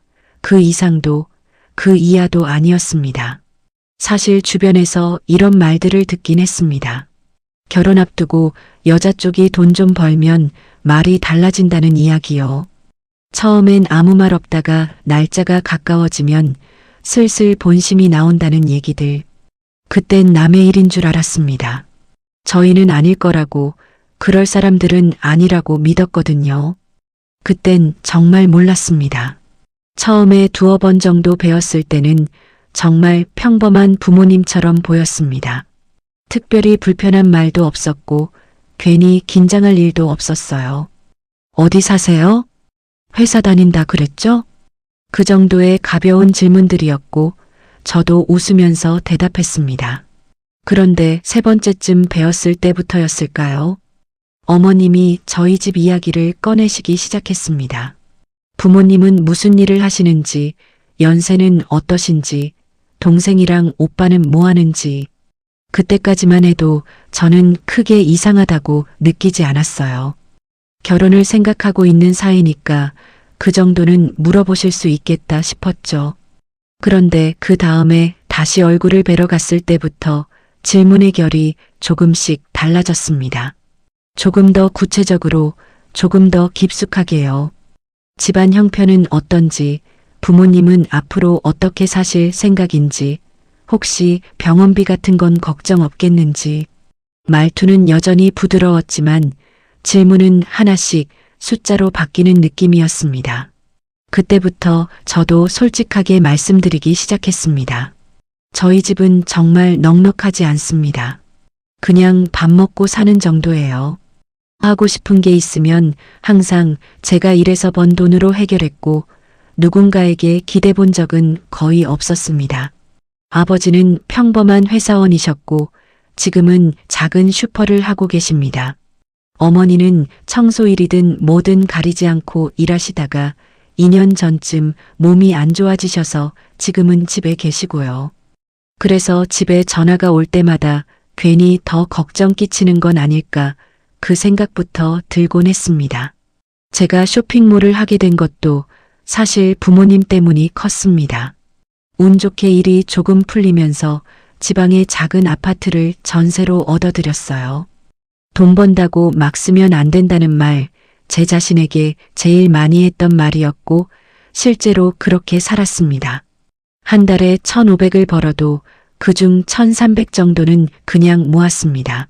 그 이상도 그 이하도 아니었습니다. 사실 주변에서 이런 말들을 듣긴 했습니다. 결혼 앞두고 여자 쪽이 돈 좀 벌면 말이 달라진다는 이야기요. 처음엔 아무 말 없다가 날짜가 가까워지면 슬슬 본심이 나온다는 얘기들. 그땐 남의 일인 줄 알았습니다. 저희는 아닐 거라고, 그럴 사람들은 아니라고 믿었거든요. 그땐 정말 몰랐습니다. 처음에 두어 번 정도 배웠을 때는 정말 평범한 부모님처럼 보였습니다. 특별히 불편한 말도 없었고 괜히 긴장할 일도 없었어요. 어디 사세요? 회사 다닌다 그랬죠? 그 정도의 가벼운 질문들이었고 저도 웃으면서 대답했습니다. 그런데 세 번째쯤 배웠을 때부터였을까요? 어머님이 저희 집 이야기를 꺼내시기 시작했습니다. 부모님은 무슨 일을 하시는지, 연세는 어떠신지, 동생이랑 오빠는 뭐 하는지. 그때까지만 해도 저는 크게 이상하다고 느끼지 않았어요. 결혼을 생각하고 있는 사이니까 그 정도는 물어보실 수 있겠다 싶었죠. 그런데 그 다음에 다시 얼굴을 뵈러 갔을 때부터 질문의 결이 조금씩 달라졌습니다. 조금 더 구체적으로, 조금 더 깊숙하게요. 집안 형편은 어떤지, 부모님은 앞으로 어떻게 사실 생각인지, 혹시 병원비 같은 건 걱정 없겠는지. 말투는 여전히 부드러웠지만 질문은 하나씩 숫자로 바뀌는 느낌이었습니다. 그때부터 저도 솔직하게 말씀드리기 시작했습니다. 저희 집은 정말 넉넉하지 않습니다. 그냥 밥 먹고 사는 정도예요. 하고 싶은 게 있으면 항상 제가 일해서 번 돈으로 해결했고 누군가에게 기대 본 적은 거의 없었습니다. 아버지는 평범한 회사원이셨고 지금은 작은 슈퍼를 하고 계십니다. 어머니는 청소일이든 뭐든 가리지 않고 일하시다가 2년 전쯤 몸이 안 좋아지셔서 지금은 집에 계시고요. 그래서 집에 전화가 올 때마다 괜히 더 걱정 끼치는 건 아닐까 그 생각부터 들곤 했습니다. 제가 쇼핑몰을 하게 된 것도 사실 부모님 때문이 컸습니다. 운 좋게 일이 조금 풀리면서 지방의 작은 아파트를 전세로 얻어들였어요. 돈 번다고 막 쓰면 안 된다는 말, 제 자신에게 제일 많이 했던 말이었고 실제로 그렇게 살았습니다. 한 달에 1,500을 벌어도 그중 1,300 정도는 그냥 모았습니다.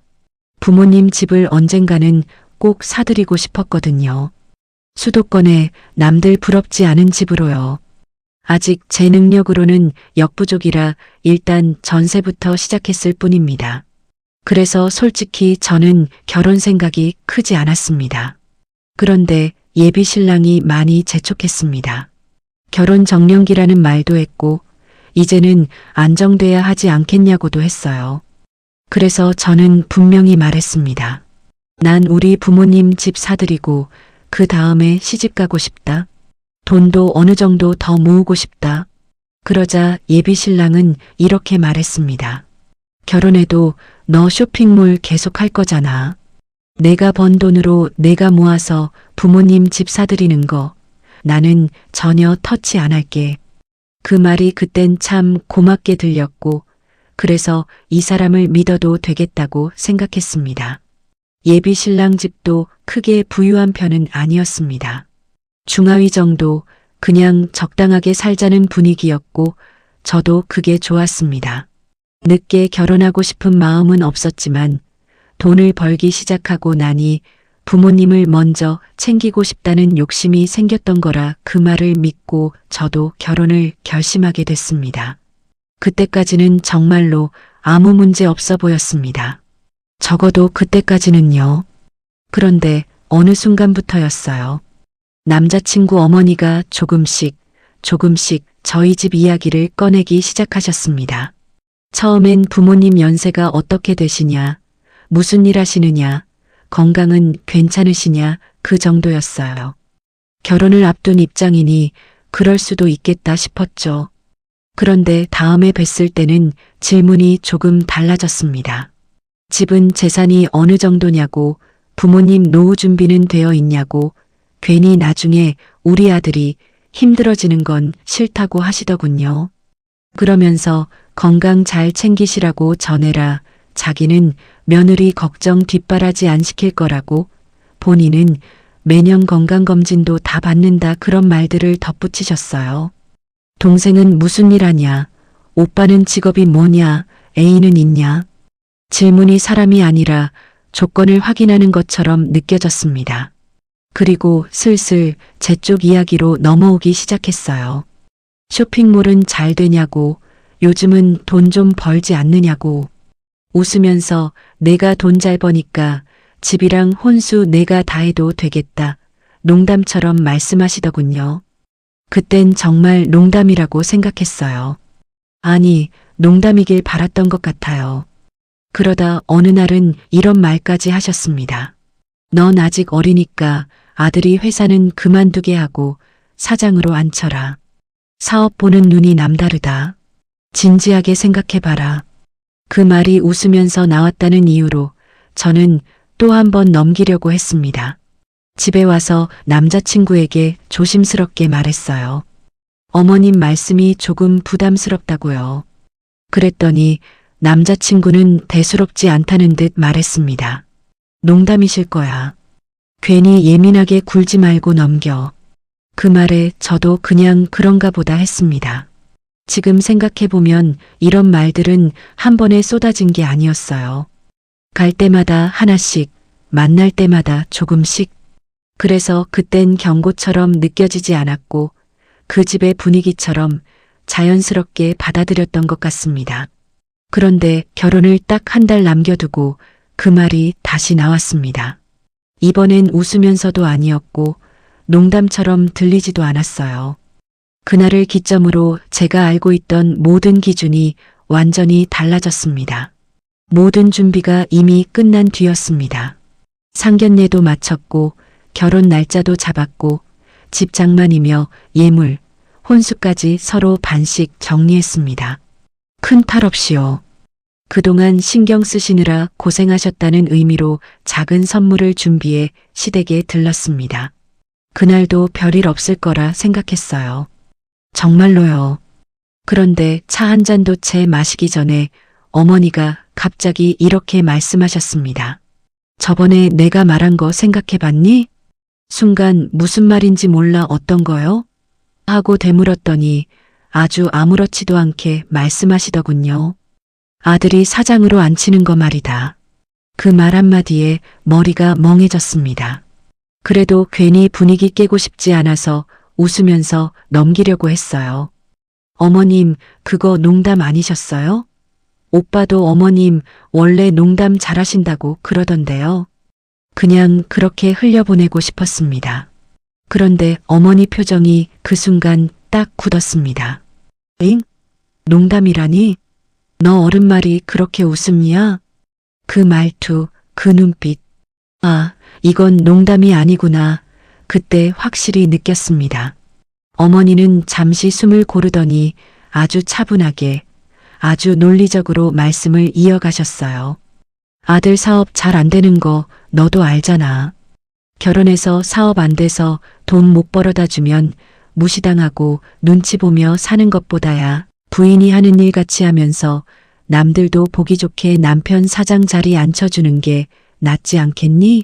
부모님 집을 언젠가는 꼭 사드리고 싶었거든요. 수도권에 남들 부럽지 않은 집으로요. 아직 제 능력으로는 역부족이라 일단 전세부터 시작했을 뿐입니다. 그래서 솔직히 저는 결혼 생각이 크지 않았습니다. 그런데 예비 신랑이 많이 재촉했습니다. 결혼 정년기라는 말도 했고 이제는 안정돼야 하지 않겠냐고도 했어요. 그래서 저는 분명히 말했습니다. 난 우리 부모님 집 사드리고 그 다음에 시집 가고 싶다. 돈도 어느 정도 더 모으고 싶다. 그러자 예비 신랑은 이렇게 말했습니다. 결혼해도 너 쇼핑몰 계속 할 거잖아. 내가 번 돈으로 내가 모아서 부모님 집 사드리는 거 나는 전혀 터치 안 할게. 그 말이 그땐 참 고맙게 들렸고 그래서 이 사람을 믿어도 되겠다고 생각했습니다. 예비 신랑 집도 크게 부유한 편은 아니었습니다. 중하위 정도 그냥 적당하게 살자는 분위기였고 저도 그게 좋았습니다. 늦게 결혼하고 싶은 마음은 없었지만 돈을 벌기 시작하고 나니 부모님을 먼저 챙기고 싶다는 욕심이 생겼던 거라 그 말을 믿고 저도 결혼을 결심하게 됐습니다. 그때까지는 정말로 아무 문제 없어 보였습니다. 적어도 그때까지는요. 그런데 어느 순간부터였어요. 남자친구 어머니가 조금씩 저희 집 이야기를 꺼내기 시작하셨습니다. 처음엔 부모님 연세가 어떻게 되시냐, 무슨 일 하시느냐, 건강은 괜찮으시냐 그 정도였어요. 결혼을 앞둔 입장이니 그럴 수도 있겠다 싶었죠. 그런데 다음에 뵀을 때는 질문이 조금 달라졌습니다. 집은 재산이 어느 정도냐고, 부모님 노후 준비는 되어 있냐고, 괜히 나중에 우리 아들이 힘들어지는 건 싫다고 하시더군요. 그러면서 건강 잘 챙기시라고 전해라. 자기는 며느리 걱정 뒷바라지 안 시킬 거라고, 본인은 매년 건강검진도 다 받는다 그런 말들을 덧붙이셨어요. 동생은 무슨 일 하냐? 오빠는 직업이 뭐냐? 애인은 있냐? 질문이 사람이 아니라 조건을 확인하는 것처럼 느껴졌습니다. 그리고 슬슬 제 쪽 이야기로 넘어오기 시작했어요. 쇼핑몰은 잘 되냐고, 요즘은 돈 좀 벌지 않느냐고, 웃으면서 내가 돈 잘 버니까 집이랑 혼수 내가 다 해도 되겠다. 농담처럼 말씀하시더군요. 그땐 정말 농담이라고 생각했어요. 아니, 농담이길 바랐던 것 같아요. 그러다 어느 날은 이런 말까지 하셨습니다. 넌 아직 어리니까 아들이 회사는 그만두게 하고 사장으로 앉혀라. 사업 보는 눈이 남다르다. 진지하게 생각해봐라. 그 말이 웃으면서 나왔다는 이유로 저는 또 한 번 넘기려고 했습니다. 집에 와서 남자친구에게 조심스럽게 말했어요. 어머님 말씀이 조금 부담스럽다고요. 그랬더니 남자친구는 대수롭지 않다는 듯 말했습니다. 농담이실 거야. 괜히 예민하게 굴지 말고 넘겨. 그 말에 저도 그냥 그런가 보다 했습니다. 지금 생각해보면 이런 말들은 한 번에 쏟아진 게 아니었어요. 갈 때마다 하나씩, 만날 때마다 조금씩. 그래서 그땐 경고처럼 느껴지지 않았고 그 집의 분위기처럼 자연스럽게 받아들였던 것 같습니다. 그런데 결혼을 딱 한 달 남겨두고 그 말이 다시 나왔습니다. 이번엔 웃으면서도 아니었고 농담처럼 들리지도 않았어요. 그날을 기점으로 제가 알고 있던 모든 기준이 완전히 달라졌습니다. 모든 준비가 이미 끝난 뒤였습니다. 상견례도 마쳤고 결혼 날짜도 잡았고 집 장만이며 예물, 혼수까지 서로 반씩 정리했습니다. 큰 탈 없이요. 그동안 신경 쓰시느라 고생하셨다는 의미로 작은 선물을 준비해 시댁에 들렀습니다. 그날도 별일 없을 거라 생각했어요. 정말로요. 그런데 차 한 잔도 채 마시기 전에 어머니가 갑자기 이렇게 말씀하셨습니다. 저번에 내가 말한 거 생각해 봤니? 순간 무슨 말인지 몰라 어떤 거요? 하고 되물었더니 아주 아무렇지도 않게 말씀하시더군요. 아들이 사장으로 앉히는 거 말이다. 그 말 한마디에 머리가 멍해졌습니다. 그래도 괜히 분위기 깨고 싶지 않아서 웃으면서 넘기려고 했어요. 어머님, 그거 농담 아니셨어요? 오빠도 어머님 원래 농담 잘하신다고 그러던데요. 그냥 그렇게 흘려보내고 싶었습니다. 그런데 어머니 표정이 그 순간 딱 굳었습니다. 엥? 농담이라니? 너 어른 말이 그렇게 웃음이야? 그 말투, 그 눈빛. 아, 이건 농담이 아니구나. 그때 확실히 느꼈습니다. 어머니는 잠시 숨을 고르더니 아주 차분하게, 아주 논리적으로 말씀을 이어가셨어요. 아들 사업 잘 안 되는 거 너도 알잖아. 결혼해서 사업 안 돼서 돈 못 벌어다 주면 무시당하고 눈치 보며 사는 것보다야 부인이 하는 일 같이 하면서 남들도 보기 좋게 남편 사장 자리 앉혀주는 게 낫지 않겠니?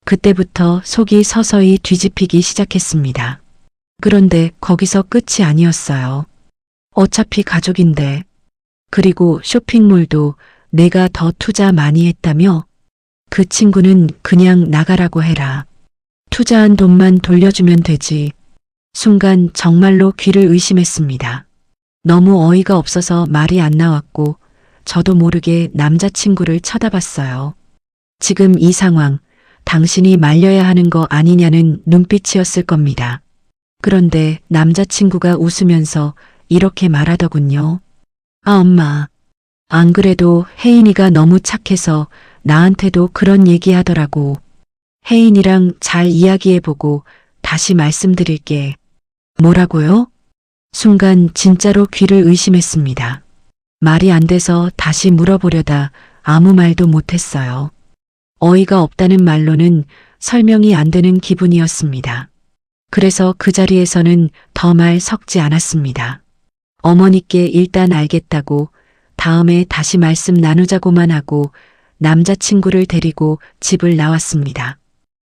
그때부터 속이 서서히 뒤집히기 시작했습니다. 그런데 거기서 끝이 아니었어요. 어차피 가족인데. 그리고 쇼핑몰도 내가 더 투자 많이 했다며? 그 친구는 그냥 나가라고 해라. 투자한 돈만 돌려주면 되지. 순간 정말로 귀를 의심했습니다. 너무 어이가 없어서 말이 안 나왔고 저도 모르게 남자친구를 쳐다봤어요. 지금 이 상황, 당신이 말려야 하는 거 아니냐는 눈빛이었을 겁니다. 그런데 남자친구가 웃으면서 이렇게 말하더군요. 아, 엄마. 안 그래도 혜인이가 너무 착해서 나한테도 그런 얘기 하더라고. 혜인이랑 잘 이야기해보고 다시 말씀드릴게. 뭐라고요? 순간 진짜로 귀를 의심했습니다. 말이 안 돼서 다시 물어보려다 아무 말도 못했어요. 어이가 없다는 말로는 설명이 안 되는 기분이었습니다. 그래서 그 자리에서는 더 말 섞지 않았습니다. 어머니께 일단 알겠다고 다음에 다시 말씀 나누자고만 하고 남자친구를 데리고 집을 나왔습니다.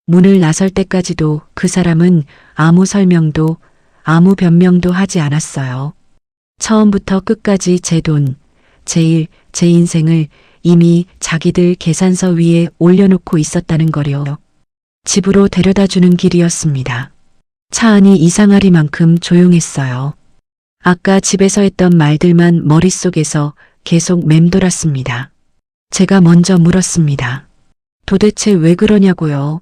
문을 나설 때까지도 그 사람은 아무 설명도 아무 변명도 하지 않았어요. 처음부터 끝까지 제 돈, 제 일, 제 인생을 이미 자기들 계산서 위에 올려놓고 있었다는 거려. 집으로 데려다주는 길이었습니다. 차 안이 이상하리만큼 조용했어요. 아까 집에서 했던 말들만 머릿속에서 계속 맴돌았습니다. 제가 먼저 물었습니다. 도대체 왜 그러냐고요?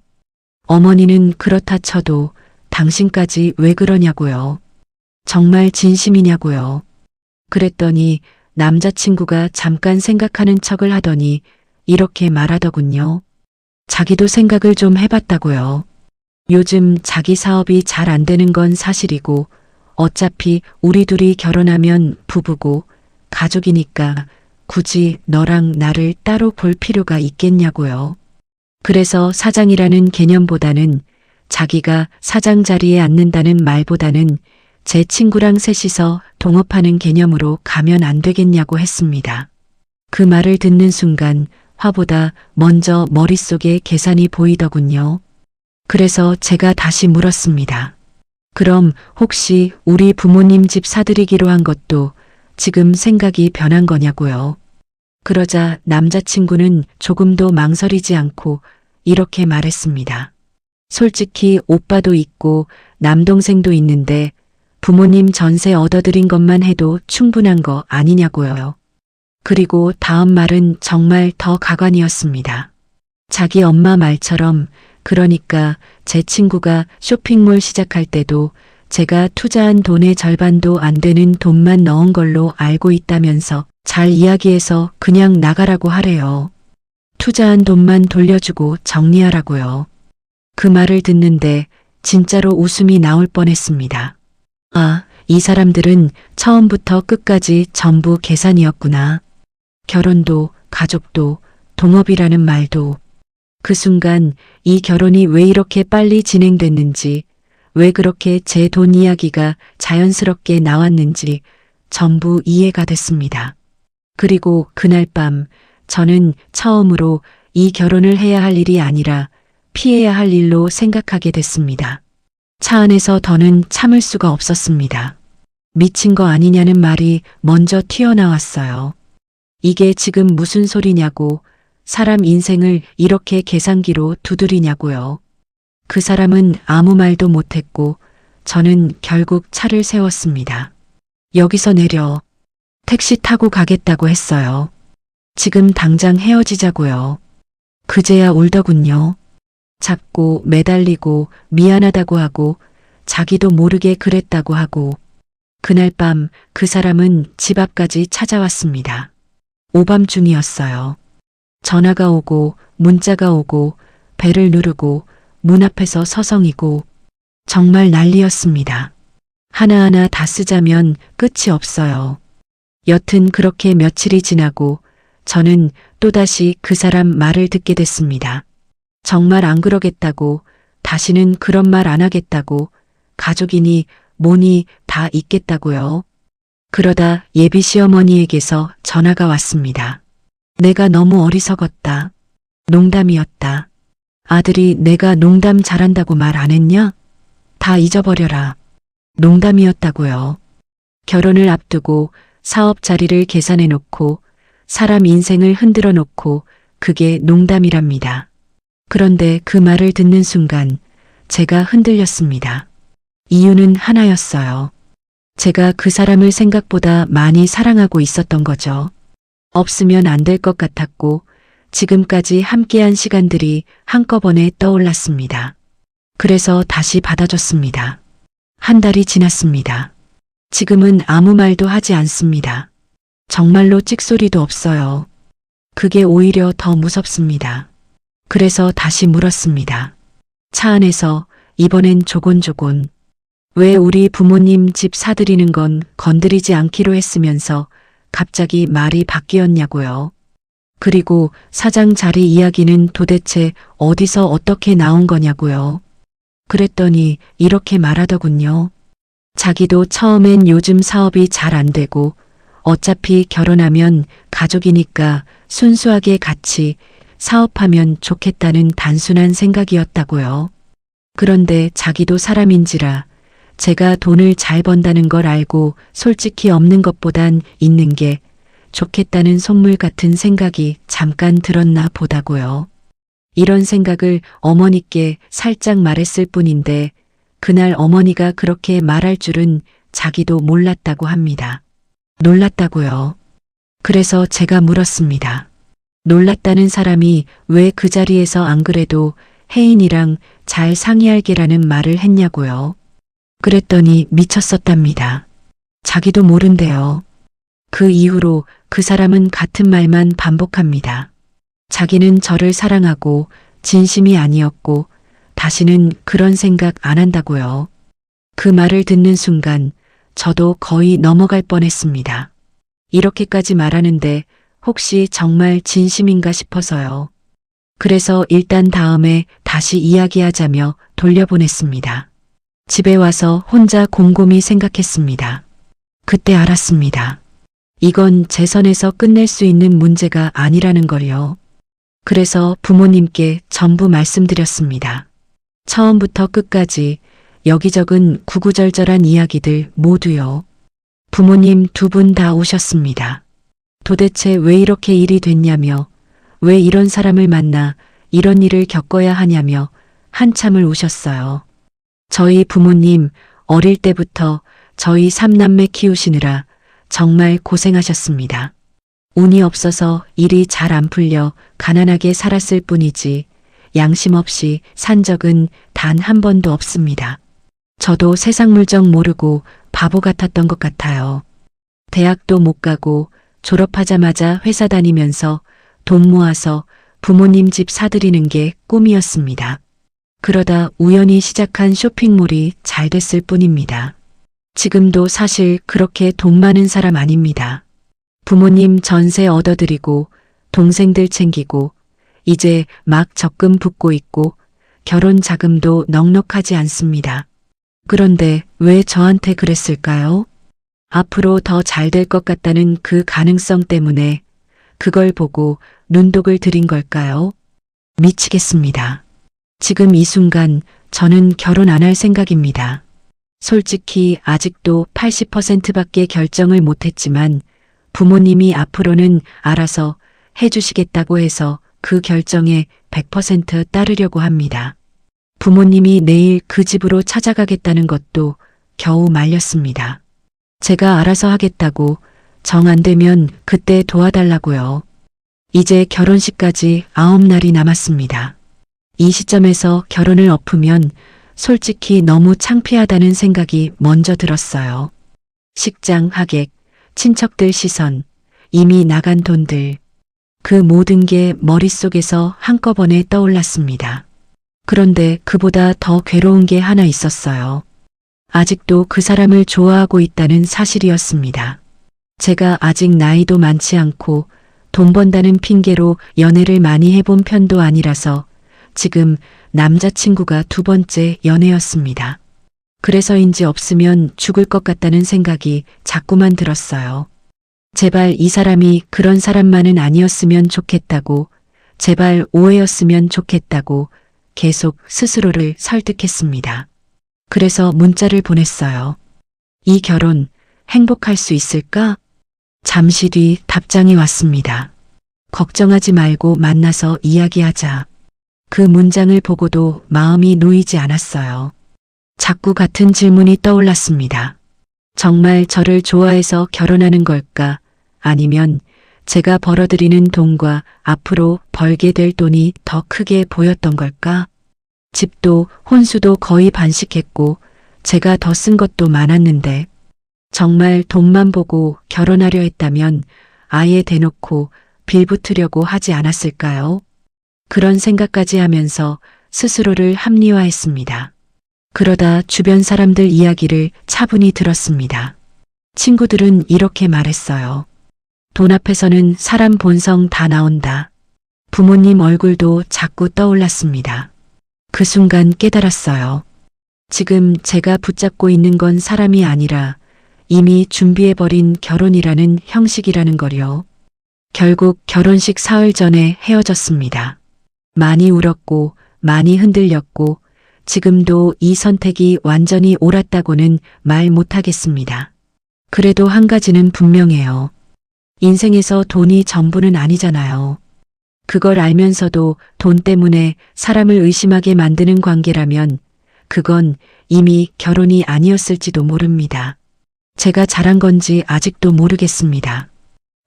어머니는 그렇다 쳐도 당신까지 왜 그러냐고요? 정말 진심이냐고요? 그랬더니 남자친구가 잠깐 생각하는 척을 하더니 이렇게 말하더군요. 자기도 생각을 좀 해봤다고요. 요즘 자기 사업이 잘 안 되는 건 사실이고 어차피 우리 둘이 결혼하면 부부고 가족이니까 굳이 너랑 나를 따로 볼 필요가 있겠냐고요. 그래서 사장이라는 개념보다는 자기가 사장 자리에 앉는다는 말보다는 제 친구랑 셋이서 동업하는 개념으로 가면 안 되겠냐고 했습니다. 그 말을 듣는 순간 화보다 먼저 머릿속에 계산이 보이더군요. 그래서 제가 다시 물었습니다. 그럼 혹시 우리 부모님 집 사드리기로 한 것도 지금 생각이 변한 거냐고요. 그러자 남자친구는 조금도 망설이지 않고 이렇게 말했습니다. 솔직히 오빠도 있고 남동생도 있는데 부모님 전세 얻어들인 것만 해도 충분한 거 아니냐고요. 그리고 다음 말은 정말 더 가관이었습니다. 자기 엄마 말처럼 그러니까 제 친구가 쇼핑몰 시작할 때도 제가 투자한 돈의 절반도 안 되는 돈만 넣은 걸로 알고 있다면서 잘 이야기해서 그냥 나가라고 하래요. 투자한 돈만 돌려주고 정리하라고요. 그 말을 듣는데 진짜로 웃음이 나올 뻔했습니다. 아, 이 사람들은 처음부터 끝까지 전부 계산이었구나. 결혼도, 가족도, 동업이라는 말도. 그 순간 이 결혼이 왜 이렇게 빨리 진행됐는지, 왜 그렇게 제 돈 이야기가 자연스럽게 나왔는지 전부 이해가 됐습니다. 그리고 그날 밤 저는 처음으로 이 결혼을 해야 할 일이 아니라 피해야 할 일로 생각하게 됐습니다. 차 안에서 더는 참을 수가 없었습니다. 미친 거 아니냐는 말이 먼저 튀어나왔어요. 이게 지금 무슨 소리냐고, 사람 인생을 이렇게 계산기로 두드리냐고요. 그 사람은 아무 말도 못했고 저는 결국 차를 세웠습니다. 여기서 내려. 택시 타고 가겠다고 했어요. 지금 당장 헤어지자고요. 그제야 울더군요. 잡고 매달리고 미안하다고 하고 자기도 모르게 그랬다고 하고. 그날 밤 그 사람은 집 앞까지 찾아왔습니다. 오밤중이었어요. 전화가 오고 문자가 오고 배를 누르고 문 앞에서 서성이고 정말 난리였습니다. 하나하나 다 쓰자면 끝이 없어요. 여튼 그렇게 며칠이 지나고 저는 또다시 그 사람 말을 듣게 됐습니다. 정말 안 그러겠다고, 다시는 그런 말 안 하겠다고, 가족이니 뭐니 다 있겠다고요. 그러다 예비 시어머니에게서 전화가 왔습니다. 내가 너무 어리석었다. 농담이었다. 아들이 내가 농담 잘한다고 말 안 했냐? 다 잊어버려라. 농담이었다고요. 결혼을 앞두고 사업 자리를 계산해 놓고 사람 인생을 흔들어 놓고 그게 농담이랍니다. 그런데 그 말을 듣는 순간 제가 흔들렸습니다. 이유는 하나였어요. 제가 그 사람을 생각보다 많이 사랑하고 있었던 거죠. 없으면 안 될 것 같았고 지금까지 함께한 시간들이 한꺼번에 떠올랐습니다. 그래서 다시 받아줬습니다. 한 달이 지났습니다. 지금은 아무 말도 하지 않습니다. 정말로 찍소리도 없어요. 그게 오히려 더 무섭습니다. 그래서 다시 물었습니다. 차 안에서 이번엔 조곤조곤. 왜 우리 부모님 집 사드리는 건 건드리지 않기로 했으면서 갑자기 말이 바뀌었냐고요. 그리고 사장 자리 이야기는 도대체 어디서 어떻게 나온 거냐고요. 그랬더니 이렇게 말하더군요. 자기도 처음엔 요즘 사업이 잘 안 되고 어차피 결혼하면 가족이니까 순수하게 같이 사업하면 좋겠다는 단순한 생각이었다고요. 그런데 자기도 사람인지라 제가 돈을 잘 번다는 걸 알고 솔직히 없는 것보단 있는 게 좋겠다는 속물 같은 생각이 잠깐 들었나 보다고요. 이런 생각을 어머니께 살짝 말했을 뿐인데 그날 어머니가 그렇게 말할 줄은 자기도 몰랐다고 합니다. 놀랐다고요. 그래서 제가 물었습니다. 놀랐다는 사람이 왜 그 자리에서 안 그래도 혜인이랑 잘 상의할 게라는 말을 했냐고요. 그랬더니 미쳤었답니다. 자기도 모른대요. 그 이후로 그 사람은 같은 말만 반복합니다. 자기는 저를 사랑하고 진심이 아니었고 다시는 그런 생각 안 한다고요. 그 말을 듣는 순간 저도 거의 넘어갈 뻔했습니다. 이렇게까지 말하는데 혹시 정말 진심인가 싶어서요. 그래서 일단 다음에 다시 이야기하자며 돌려보냈습니다. 집에 와서 혼자 곰곰이 생각했습니다. 그때 알았습니다. 이건 제 선에서 끝낼 수 있는 문제가 아니라는 걸요. 그래서 부모님께 전부 말씀드렸습니다. 처음부터 끝까지 여기저긴 구구절절한 이야기들 모두요. 부모님 두 분 다 오셨습니다. 도대체 왜 이렇게 일이 됐냐며, 왜 이런 사람을 만나 이런 일을 겪어야 하냐며 한참을 우셨어요. 저희 부모님 어릴 때부터 저희 삼남매 키우시느라 정말 고생하셨습니다. 운이 없어서 일이 잘 안 풀려 가난하게 살았을 뿐이지 양심 없이 산 적은 단 한 번도 없습니다. 저도 세상 물정 모르고 바보 같았던 것 같아요. 대학도 못 가고 졸업하자마자 회사 다니면서 돈 모아서 부모님 집 사드리는 게 꿈이었습니다. 그러다 우연히 시작한 쇼핑몰이 잘 됐을 뿐입니다. 지금도 사실 그렇게 돈 많은 사람 아닙니다. 부모님 전세 얻어드리고 동생들 챙기고 이제 막 적금 붓고 있고 결혼 자금도 넉넉하지 않습니다. 그런데 왜 저한테 그랬을까요? 앞으로 더 잘 될 것 같다는 그 가능성 때문에 그걸 보고 눈독을 들인 걸까요? 미치겠습니다. 지금 이 순간 저는 결혼 안 할 생각입니다. 솔직히 아직도 80%밖에 결정을 못했지만 부모님이 앞으로는 알아서 해주시겠다고 해서 그 결정에 100% 따르려고 합니다. 부모님이 내일 그 집으로 찾아가겠다는 것도 겨우 말렸습니다. 제가 알아서 하겠다고 정 안 되면 그때 도와달라고요. 이제 결혼식까지 9날이 남았습니다. 이 시점에서 결혼을 엎으면 솔직히 너무 창피하다는 생각이 먼저 들었어요. 식장, 하객, 친척들 시선, 이미 나간 돈들. 그 모든 게 머릿속에서 한꺼번에 떠올랐습니다. 그런데 그보다 더 괴로운 게 하나 있었어요. 아직도 그 사람을 좋아하고 있다는 사실이었습니다. 제가 아직 나이도 많지 않고 돈 번다는 핑계로 연애를 많이 해본 편도 아니라서 지금 남자친구가 두 번째 연애였습니다. 그래서인지 없으면 죽을 것 같다는 생각이 자꾸만 들었어요. 제발 이 사람이 그런 사람만은 아니었으면 좋겠다고, 제발 오해였으면 좋겠다고 계속 스스로를 설득했습니다. 그래서 문자를 보냈어요. 이 결혼 행복할 수 있을까? 잠시 뒤 답장이 왔습니다. 걱정하지 말고 만나서 이야기하자. 그 문장을 보고도 마음이 놓이지 않았어요. 자꾸 같은 질문이 떠올랐습니다. 정말 저를 좋아해서 결혼하는 걸까? 아니면 제가 벌어들이는 돈과 앞으로 벌게 될 돈이 더 크게 보였던 걸까? 집도 혼수도 거의 반씩했고 제가 더 쓴 것도 많았는데 정말 돈만 보고 결혼하려 했다면 아예 대놓고 빌붙으려고 하지 않았을까요? 그런 생각까지 하면서 스스로를 합리화했습니다. 그러다 주변 사람들 이야기를 차분히 들었습니다. 친구들은 이렇게 말했어요. 돈 앞에서는 사람 본성 다 나온다. 부모님 얼굴도 자꾸 떠올랐습니다. 그 순간 깨달았어요. 지금 제가 붙잡고 있는 건 사람이 아니라 이미 준비해버린 결혼이라는 형식이라는 거요. 결국 결혼식 사흘 전에 헤어졌습니다. 많이 울었고 많이 흔들렸고 지금도 이 선택이 완전히 옳았다고는 말 못하겠습니다. 그래도 한 가지는 분명해요. 인생에서 돈이 전부는 아니잖아요. 그걸 알면서도 돈 때문에 사람을 의심하게 만드는 관계라면 그건 이미 결혼이 아니었을지도 모릅니다. 제가 잘한 건지 아직도 모르겠습니다.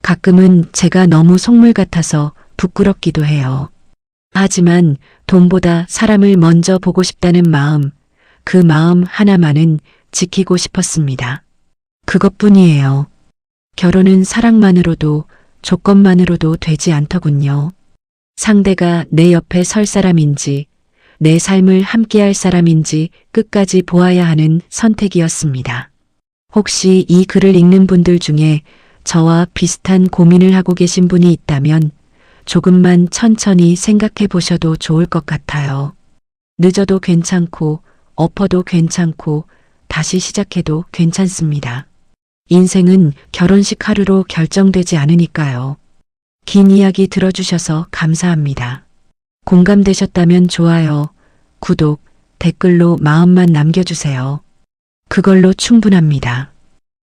가끔은 제가 너무 속물 같아서 부끄럽기도 해요. 하지만 돈보다 사람을 먼저 보고 싶다는 마음, 그 마음 하나만은 지키고 싶었습니다. 그것뿐이에요. 결혼은 사랑만으로도 조건만으로도 되지 않더군요. 상대가 내 옆에 설 사람인지 내 삶을 함께할 사람인지 끝까지 보아야 하는 선택이었습니다. 혹시 이 글을 읽는 분들 중에 저와 비슷한 고민을 하고 계신 분이 있다면 조금만 천천히 생각해 보셔도 좋을 것 같아요. 늦어도 괜찮고 엎어도 괜찮고 다시 시작해도 괜찮습니다. 인생은 결혼식 하루로 결정되지 않으니까요. 긴 이야기 들어주셔서 감사합니다. 공감되셨다면 좋아요, 구독, 댓글로 마음만 남겨주세요. 그걸로 충분합니다.